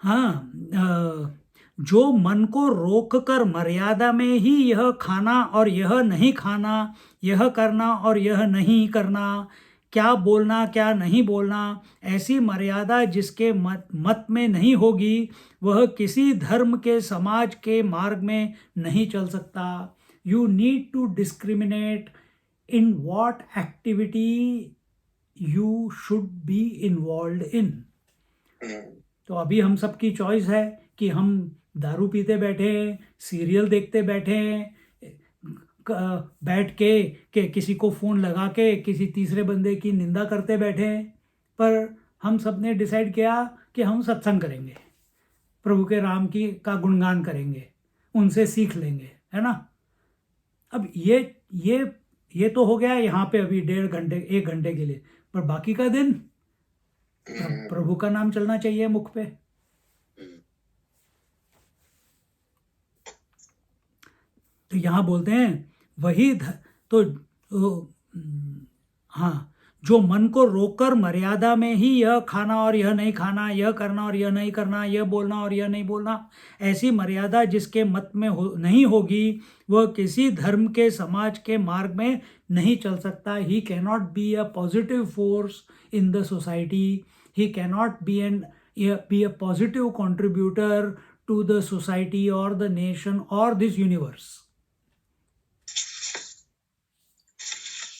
हाँ। जो मन को रोककर मर्यादा में ही यह खाना और यह नहीं खाना, यह करना और यह नहीं करना, क्या बोलना क्या नहीं बोलना, ऐसी मर्यादा जिसके मत में नहीं होगी, वह किसी धर्म के, समाज के मार्ग में नहीं चल सकता। You need to discriminate in what activity you should be involve in. तो अभी हम सबकी चॉइस है कि हम दारू पीते बैठे हैं, सीरियल देखते बैठे हैं, बैठ के किसी को फ़ोन लगा के किसी तीसरे बंदे की निंदा करते बैठे हैं। पर हम सब ने डिसाइड किया कि हम सत्संग करेंगे, प्रभु के राम की का गुणगान करेंगे, उनसे सीख लेंगे, है ना। अब ये तो हो गया यहाँ पे अभी 1.5 घंटे 1 घंटे के लिए, पर बाकी का दिन प्रभु का नाम चलना चाहिए मुख पे। तो यहाँ बोलते हैं वही हाँ, जो मन को रोककर मर्यादा में ही यह खाना और यह नहीं खाना, यह करना और यह नहीं करना, यह बोलना और यह नहीं बोलना, ऐसी मर्यादा जिसके मत में नहीं होगी, वह किसी धर्म के समाज के मार्ग में नहीं चल सकता। ही cannot be a positive force in the society, he cannot be a positive contributor to the society or the nation or this universe.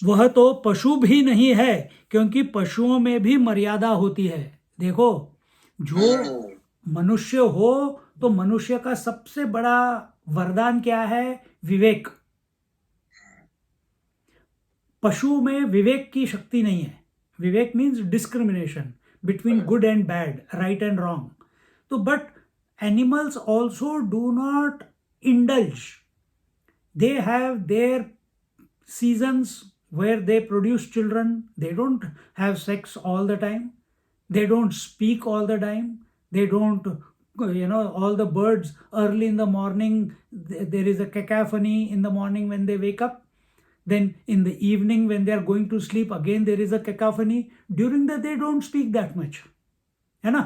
वह तो पशु भी नहीं है, क्योंकि पशुओं में भी मर्यादा होती है। देखो, जो मनुष्य हो तो मनुष्य का सबसे बड़ा वरदान क्या है? विवेक। पशु में विवेक की शक्ति नहीं है। विवेक means discrimination between good and bad, right and wrong. So, but animals also do not indulge. They have their seasons where they produce children. They don't have sex all the time. They don't speak all the time. They don't, all the birds early in the morning, there is a cacophony in the morning when they wake up. Then in the evening when they are going to sleep, again there is a cacophony. During the day don't speak that much, है ना,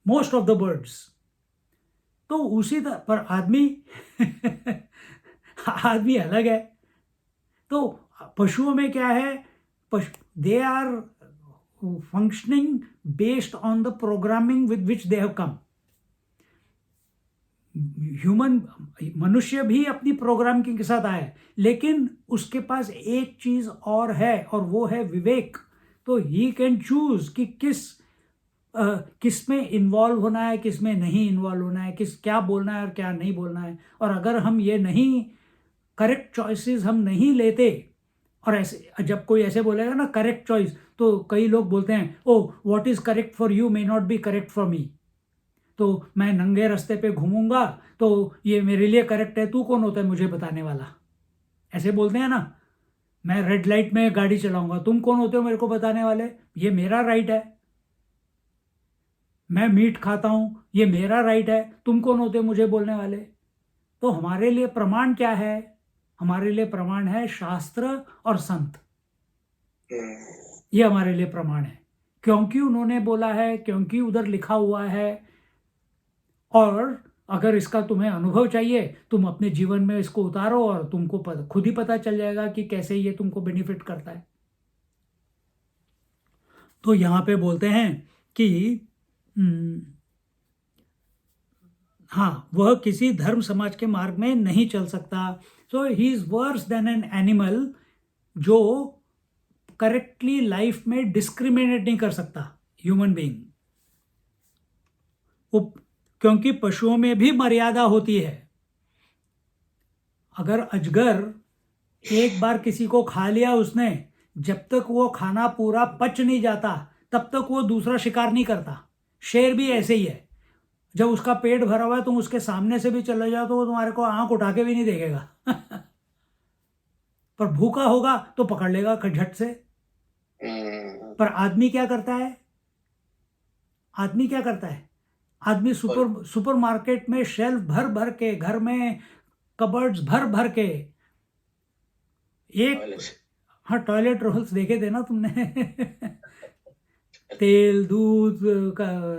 most of the birds. तो उसी तरह पर आदमी अलग है। तो पशुओं में क्या है? they are functioning based on the programming with which they have come. मनुष्य भी अपनी प्रोग्रामिंग के साथ आया है, लेकिन उसके पास एक चीज और है, और वो है विवेक। तो ही कैन चूज कि किस में इन्वॉल्व होना है, किस में नहीं इन्वॉल्व होना है, क्या बोलना है और क्या नहीं बोलना है। और अगर हम ये नहीं करेक्ट चॉइसेस हम नहीं लेते, और ऐसे जब कोई ऐसे बोलेगा ना करेक्ट चॉइस, तो कई लोग बोलते हैं oh what is correct for you may not be correct for me. तो मैं नंगे रास्ते पे घूमूंगा तो ये मेरे लिए करेक्ट है, तू कौन होता है मुझे बताने वाला? ऐसे बोलते हैं ना। मैं रेड लाइट में गाड़ी चलाऊंगा, तुम कौन होते हो मेरे को बताने वाले? ये मेरा राइट है। मैं मीट खाता हूं, ये मेरा राइट है, तुम कौन होते हो मुझे बोलने वाले? तो हमारे लिए प्रमाण क्या है? हमारे लिए प्रमाण है शास्त्र और संत। ये हमारे लिए प्रमाण है, क्योंकि उन्होंने बोला है, क्योंकि उधर लिखा हुआ है। और अगर इसका तुम्हें अनुभव चाहिए, तुम अपने जीवन में इसको उतारो और तुमको खुद ही पता चल जाएगा कि कैसे ये तुमको बेनिफिट करता है। तो यहाँ पे बोलते हैं कि हाँ, वह किसी धर्म समाज के मार्ग में नहीं चल सकता। So he is worse than an animal, जो करेक्टली लाइफ में डिस्क्रिमिनेट नहीं कर सकता ह्यूमन बीइंग। क्योंकि पशुओं में भी मर्यादा होती है। अगर अजगर एक बार किसी को खा लिया उसने, जब तक वो खाना पूरा पच नहीं जाता तब तक वो दूसरा शिकार नहीं करता। शेर भी ऐसे ही है, जब उसका पेट भरा हुआ है तुम उसके सामने से भी चले जाओ तो वो तुम्हारे को आंख उठा के भी नहीं देखेगा पर भूखा होगा तो पकड़ लेगा झट से। पर आदमी क्या करता है? आदमी सुपरमार्केट में शेल्फ भर भर के, घर में कबर्ड्स भर भर के, हाँ टॉयलेट रोल्स देखे थे ना तुमने तेल, दूध,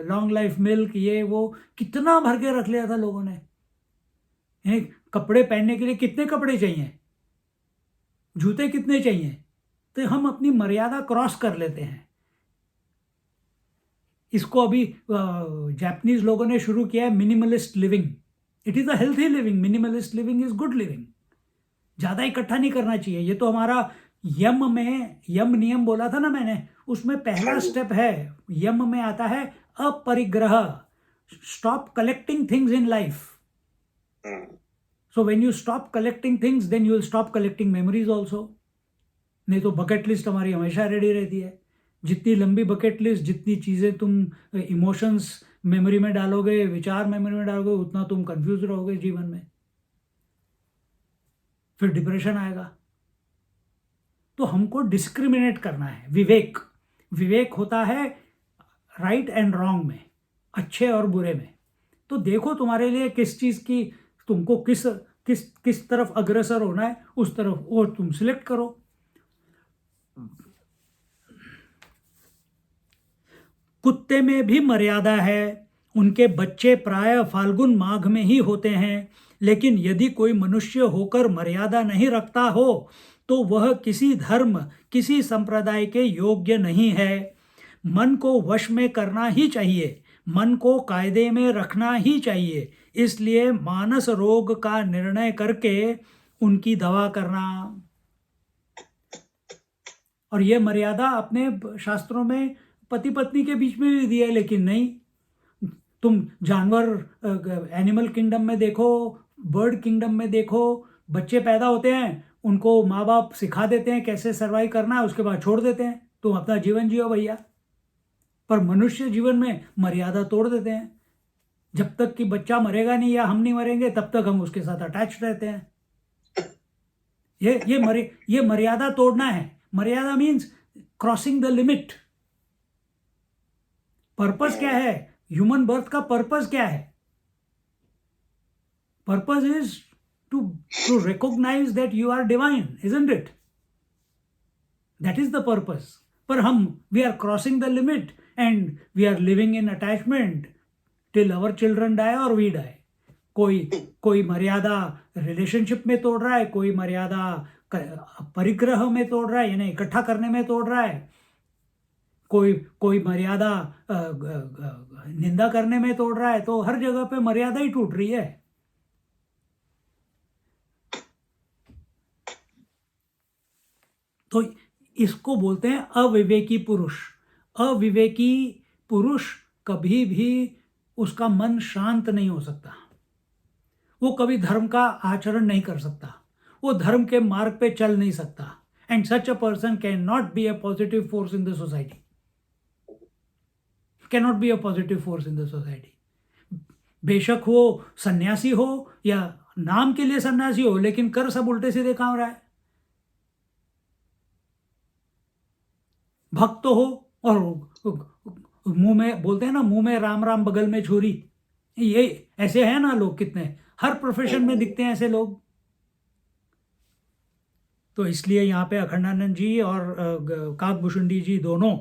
लॉन्ग लाइफ मिल्क, ये वो कितना भर के रख लिया था लोगों ने। कपड़े पहनने के लिए कितने कपड़े चाहिए, जूते कितने चाहिए। तो हम अपनी मर्यादा क्रॉस कर लेते हैं। इसको अभी जापानीज लोगों ने शुरू किया है minimalist living. It is a healthy living. Minimalist living is good living. ज्यादा इकट्ठा नहीं करना चाहिए। ये तो हमारा यम नियम बोला था ना मैंने, उसमें पहला स्टेप है, यम में आता है अपरिग्रह। Stop collecting things in life. So when you stop collecting things then you will stop collecting memories also. नहीं तो बकेट लिस्ट हमारी हमेशा रेडी रहती है। जितनी लंबी बकेट लिस्ट, जितनी चीज़ें तुम इमोशंस मेमोरी में डालोगे, विचार मेमोरी में डालोगे, उतना तुम कंफ्यूज रहोगे जीवन में, फिर डिप्रेशन आएगा। तो हमको डिस्क्रिमिनेट करना है। विवेक, विवेक होता है राइट एंड रॉन्ग में, अच्छे और बुरे में। तो देखो तुम्हारे लिए किस चीज़ की, तुमको किस किस किस तरफ अग्रसर होना है, उस तरफ वो तुम सिलेक्ट करो। कुत्ते में भी मर्यादा है, उनके बच्चे प्रायः फाल्गुन माघ में ही होते हैं, लेकिन यदि कोई मनुष्य होकर मर्यादा नहीं रखता हो तो वह किसी धर्म, किसी संप्रदाय के योग्य नहीं है। मन को वश में करना ही चाहिए, मन को कायदे में रखना ही चाहिए। इसलिए मानस रोग का निर्णय करके उनकी दवा करना। और यह मर्यादा अपने शास्त्रों में पति पत्नी के बीच में भी दी है, लेकिन नहीं, तुम जानवर एनिमल किंगडम में देखो, बर्ड किंगडम में देखो, बच्चे पैदा होते हैं, उनको माँ बाप सिखा देते हैं कैसे सर्वाइव करना है, उसके बाद छोड़ देते हैं, तुम अपना जीवन जियो भैया। पर मनुष्य जीवन में मर्यादा तोड़ देते हैं। जब तक कि बच्चा मरेगा नहीं या हम नहीं मरेंगे, तब तक हम उसके साथ अटैच रहते हैं। ये मर्यादा तोड़ना है। मर्यादा means crossing the limit. Purpose क्या है? ह्यूमन बर्थ का पर्पस क्या है? Purpose is to recognise that you are divine, isn't it? That is the purpose. पर हम we are crossing the limit and we are living in attachment till our children die और we die. कोई मर्यादा relationship में तोड़ रहा है, कोई मर्यादा परिग्रह में तोड़ रहा है, यानी इकट्ठा करने में तोड़ रहा है, कोई मर्यादा निंदा करने में तोड़ रहा है। तो हर जगह पे मर्यादा ही टूट रही है। तो इसको बोलते हैं अविवेकी पुरुष। अविवेकी पुरुष कभी भी उसका मन शांत नहीं हो सकता, वो कभी धर्म का आचरण नहीं कर सकता, वो धर्म के मार्ग पे चल नहीं सकता। And such a person can not be a positive force in the society, can not be a positive force in the society. बेशक वो सन्यासी हो या नाम के लिए सन्यासी हो, लेकिन कर सब उल्टे सीधे काम रहा है। भक्त हो और मुंह में बोलते हैं ना, मुंह में राम राम बगल में छुरी, ये ऐसे हैं ना लोग, कितने हर प्रोफेशन में दिखते हैं ऐसे लोग। तो इसलिए यहाँ पे अखंडानंद जी और काकभूषुंडी जी दोनों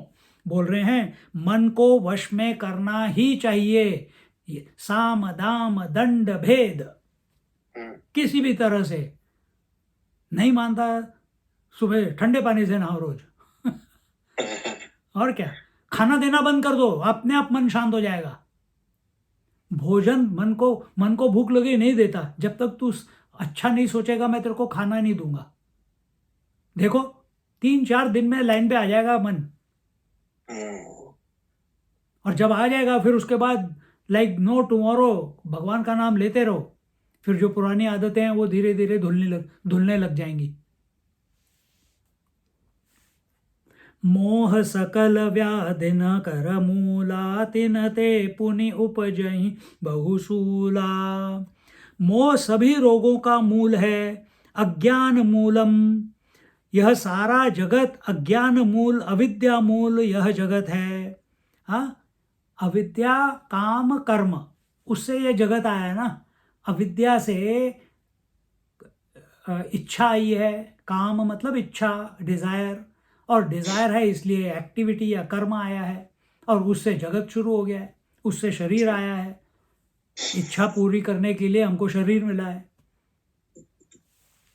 बोल रहे हैं, मन को वश में करना ही चाहिए। साम दाम दंड भेद किसी भी तरह से नहीं मानता, सुबह ठंडे पानी से नहाओ रोज। और क्या, खाना देना बंद कर दो, अपने आप मन शांत हो जाएगा। भोजन मन को भूख लगे नहीं देता। जब तक तू अच्छा नहीं सोचेगा, मैं तेरे को खाना नहीं दूंगा। देखो 3-4 दिन में लाइन पे आ जाएगा मन, और जब आ जाएगा फिर उसके बाद लाइक नो टुमारो भगवान का नाम लेते रहो, फिर जो पुरानी आदतें हैं वो धीरे धीरे धुलने लग जाएंगी। मोह सकल व्याधि न कर मूला, तिन ते पुनि उपजहि बहुशूला। मोह सभी रोगों का मूल है, अज्ञान मूलम। यह सारा जगत अज्ञान मूल, अविद्या मूल यह जगत है। हाँ, अविद्या काम कर्म, उससे यह जगत आया है ना। अविद्या से इच्छा आई है, काम मतलब इच्छा, डिजायर, और डिजायर है इसलिए एक्टिविटी या कर्म आया है, और उससे जगत शुरू हो गया है, उससे शरीर आया है। इच्छा पूरी करने के लिए हमको शरीर मिला है।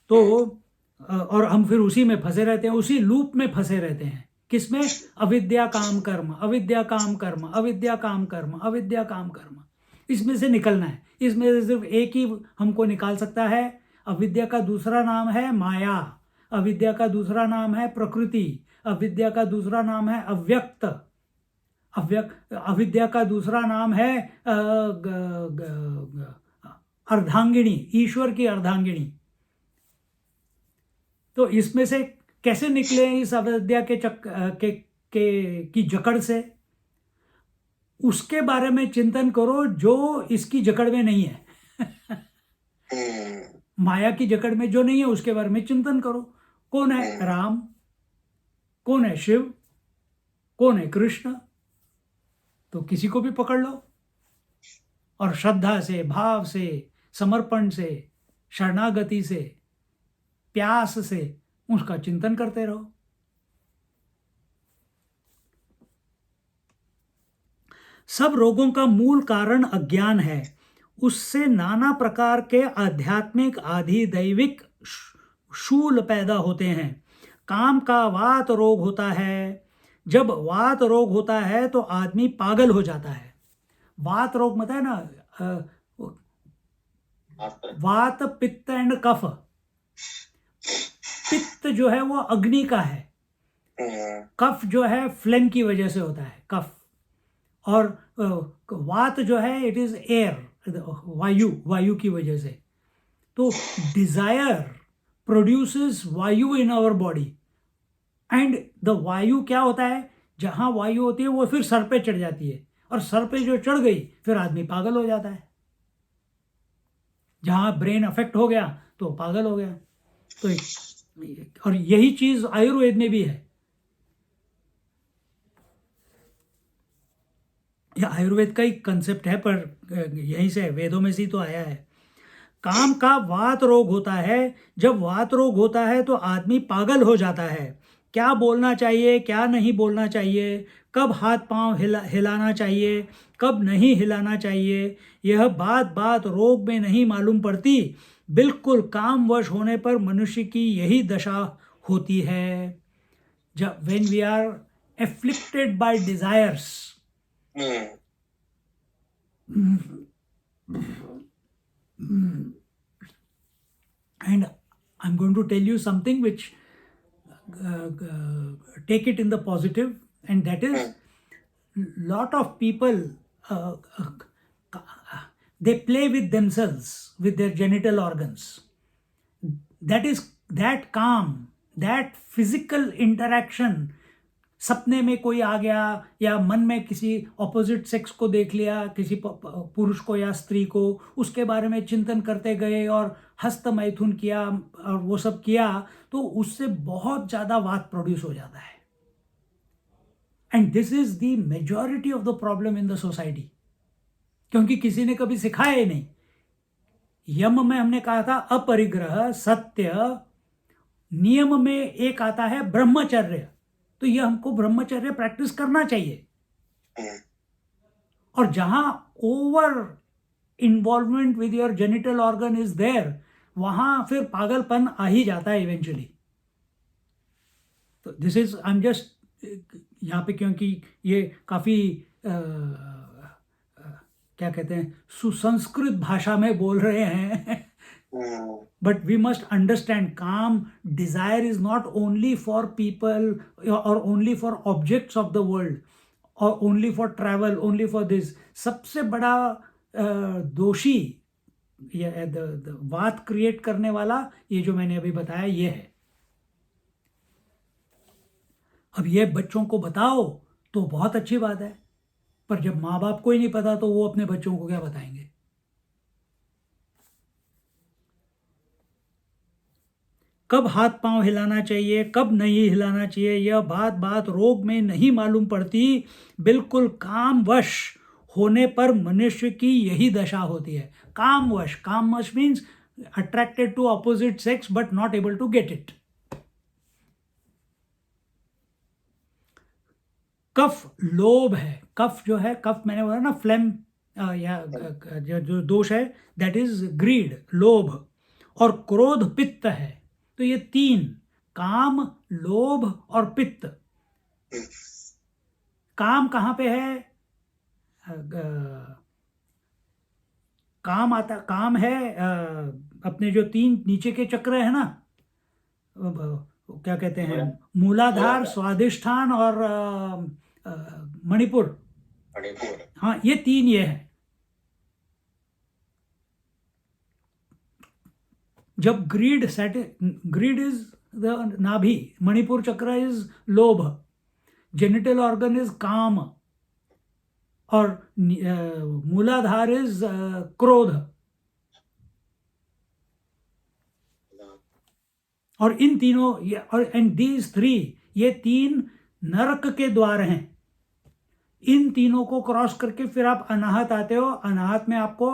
तो और हम फिर उसी में फंसे रहते हैं, उसी लूप में फंसे रहते हैं। किसमें? अविद्या काम कर्म, अविद्या काम कर्म, अविद्या काम कर्म, अविद्या काम कर्म। इसमें से निकलना है। इसमें से सिर्फ एक ही हमको निकाल सकता है। अविद्या का दूसरा नाम है माया, अविद्या का दूसरा नाम है प्रकृति, अविद्या का दूसरा नाम है अव्यक्त, अविद्या का दूसरा नाम है अर्धांगिनी, ईश्वर की अर्धांगिनी। तो इसमें से कैसे निकले इस अविद्या के की जकड़ से, उसके बारे में चिंतन करो जो इसकी जकड़ में नहीं है। माया की जकड़ में जो नहीं है उसके बारे में चिंतन करो। कौन है राम, कौन है शिव, कौन है कृष्ण, तो किसी को भी पकड़ लो और श्रद्धा से, भाव से, समर्पण से, शरणागति से, प्यास से उसका चिंतन करते रहो। सब रोगों का मूल कारण अज्ञान है। उससे नाना प्रकार के आध्यात्मिक आदि दैविक शूल पैदा होते हैं। काम का वात रोग होता है। जब वात रोग होता है तो आदमी पागल हो जाता है। वात रोग मतलब है ना, वात, पित्त एंड कफ। पित्त जो है वो अग्नि का है, कफ जो है फ्लेम की वजह से होता है, कफ। और वात जो है इट इज एयर, वायु की वजह से। तो डिजायर प्रोड्यूसेस वायु in our body, and the वायु क्या होता है, जहां वायु होती है वो फिर सर पे चढ़ जाती है, और सर पे जो चढ़ गई फिर आदमी पागल हो जाता है। जहां ब्रेन अफेक्ट हो गया तो पागल हो गया। तो और यही चीज आयुर्वेद में भी है। यह आयुर्वेद का ही कंसेप्ट है, पर यहीं से वेदों में से ही तो आया है। काम का वात रोग होता है। जब वात रोग होता है तो आदमी पागल हो जाता है। क्या बोलना चाहिए, क्या नहीं बोलना चाहिए, कब हाथ पांव हिलाना चाहिए, कब नहीं हिलाना चाहिए, यह बात बात रोग में नहीं मालूम पड़ती। बिल्कुल कामवश होने पर मनुष्य की यही दशा होती है। जब when we are afflicted by desires, and I'm going to tell you something which take it in the positive, and that is lot of people they play with themselves, with their genital organs. That calm, that physical interaction, सपने में कोई आ गया या मन में किसी opposite sex को देख लिया, किसी पुरुष को या स्त्री को, उसके बारे में चिंतन करते गए और हस्त मैथुन किया और वो सब किया, तो उससे बहुत ज़्यादा वात प्रोड्यूस हो जाता है। And this is the majority of the problem in the society, क्योंकि किसी ने कभी सिखाया ही नहीं। यम में हमने कहा था अपरिग्रह, सत्य। नियम में एक आता है ब्रह्मचर्य, तो ये हमको ब्रह्मचर्य प्रैक्टिस करना चाहिए। और जहां over involvement with your genital organ is there, वहां फिर पागलपन आ ही जाता है इवेंचुअली। तो this is, I am just यहाँ पे, क्योंकि ये काफी क्या कहते हैं, सुसंस्कृत भाषा में बोल रहे हैं। But we must understand, calm desire is not only for people or only for objects of the world or only for travel, only for this. सबसे बड़ा दोषी द वात क्रिएट करने वाला ये जो मैंने अभी बताया ये है। अब ये बच्चों को बताओ तो बहुत अच्छी बात है, पर जब माँ बाप को ही नहीं पता तो वो अपने बच्चों को क्या बताएंगे। कब हाथ पांव हिलाना चाहिए, कब नहीं हिलाना चाहिए, यह बात बात रोग में नहीं मालूम पड़ती। बिल्कुल कामवश होने पर मनुष्य की यही दशा होती है। कामवश, कामवश means attracted to opposite sex but not able to get it. कफ लोभ है। कफ जो है, कफ मैंने बोला ना फ्लेम, या जो दोष है दैट इज ग्रीड, लोभ। और क्रोध पित्त है। तो ये तीन, काम, लोभ और पित्त। काम कहाँ पे है? काम आता, काम है अपने जो तीन नीचे के चक्र है ना, क्या कहते हैं, मूलाधार, स्वादिष्ठान और मणिपुर। हाँ, ये तीन ये है। जब ग्रीड इज द नाभि, मणिपुर चक्र इज लोभ। जेनिटल ऑर्गन इज काम, और मूलाधार इज क्रोध। और इन तीनों एंड दीज थ्री, ये तीन नरक के द्वार हैं। इन तीनों को क्रॉस करके फिर आप अनाहत आते हो। अनाहत में आपको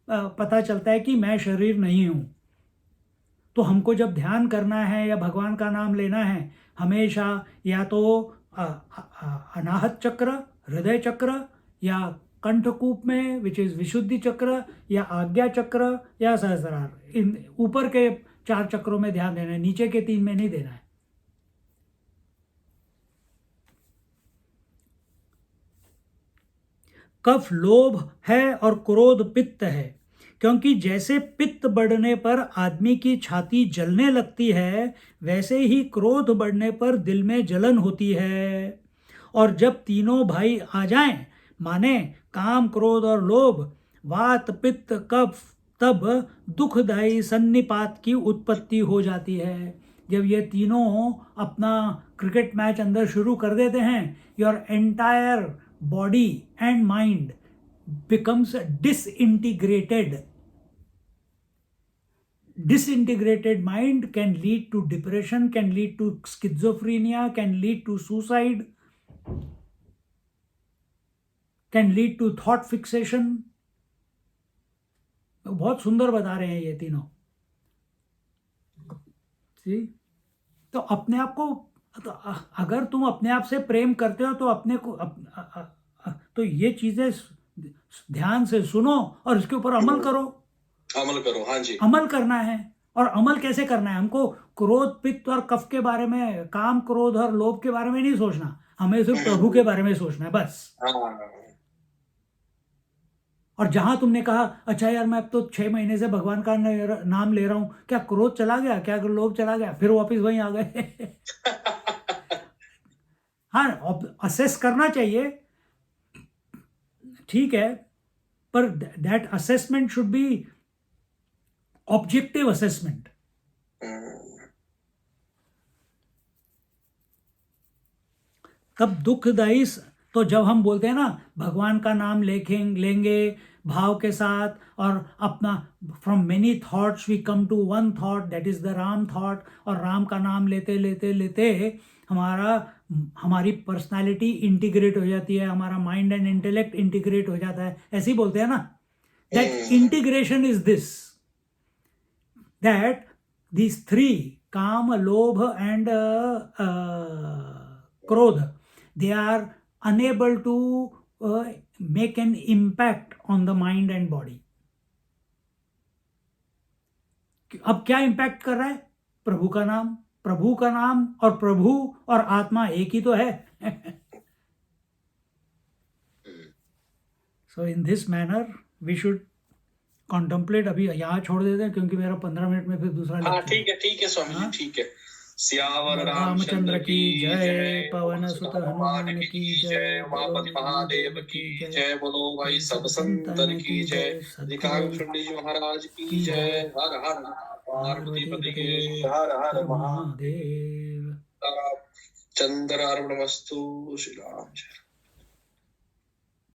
पता चलता है कि मैं शरीर नहीं हूं। तो हमको जब ध्यान करना है या भगवान का नाम लेना है, हमेशा या तो अनाहत चक्र, हृदय चक्र, या कंठकूप में विच इज विशुद्धि चक्र, या आज्ञा चक्र, या सहस्रार, इन ऊपर के 4 चक्रों में ध्यान देना है, नीचे के 3 में नहीं देना है। कफ लोभ है और क्रोध पित्त है, क्योंकि जैसे पित्त बढ़ने पर आदमी की छाती जलने लगती है, वैसे ही क्रोध बढ़ने पर दिल में जलन होती है। और जब तीनों भाई आ जाएं, माने काम, क्रोध और लोभ, वात, पित्त, कफ, तब दुखदायी सन्निपात की उत्पत्ति हो जाती है। जब ये तीनों अपना क्रिकेट मैच अंदर शुरू कर देते हैं, your entire body and mind becomes disintegrated. Disintegrated mind can lead to depression, can lead to schizophrenia, can lead to suicide, can lead to thought fixation. बहुत सुंदर बता रहे हैं ये तीनों। तो अपने आप को, तो अगर तुम अपने आप से प्रेम करते हो तो अपने को तो ये चीजें ध्यान से सुनो और इसके ऊपर अमल करो। अमल करो, हाँ जी। अमल करना है। और अमल कैसे करना है? हमको क्रोध, पित्त और कफ के बारे में, काम, क्रोध और लोभ के बारे में नहीं सोचना, हमें सिर्फ प्रभु के बारे में सोचना है बस। और जहां तुमने कहा अच्छा यार मैं अब तो 6 महीने से भगवान का नाम ले रहा हूं, क्या क्रोध चला गया, क्या लोभ चला गया? फिर वापिस वहीं आ गए। हाँ, असेस करना चाहिए, ठीक है, पर that assessment should be objective assessment. तब दुखदायी, तो जब हम बोलते हैं ना भगवान का नाम लेंगे भाव के साथ, और अपना from many thoughts we come to one thought, that is the Ram thought, और राम का नाम लेते लेते लेते हमारी पर्सनालिटी इंटीग्रेट हो जाती है, हमारा माइंड एंड इंटेलेक्ट इंटीग्रेट हो जाता है। ऐसे ही बोलते हैं ना, that integration is this, that these 3, काम, लोभ एंड क्रोध, they are unable to make an impact on the mind and body. अब क्या इम्पैक्ट कर रहा है? प्रभु का नाम। प्रभु का नाम और प्रभु और आत्मा एक ही तो है। So in this manner we should contemplate। अभी यहाँ छोड़ देते हैं क्योंकि मेरा 15 मिनट में फिर दूसरा हाँ, ठीक है स्वामी जी, ठीक है। सियावर रामचंद्र की जय, पवन सुत हनुमान की जय, उमापति महादेव की जय, बोलो भाई सब संतन की जय, अधिकांश जी महाराज की जय। हर हर पार्वती पति के, हर हर महादेव। चंद्र अर्पणमस्तु। श्री राम जय।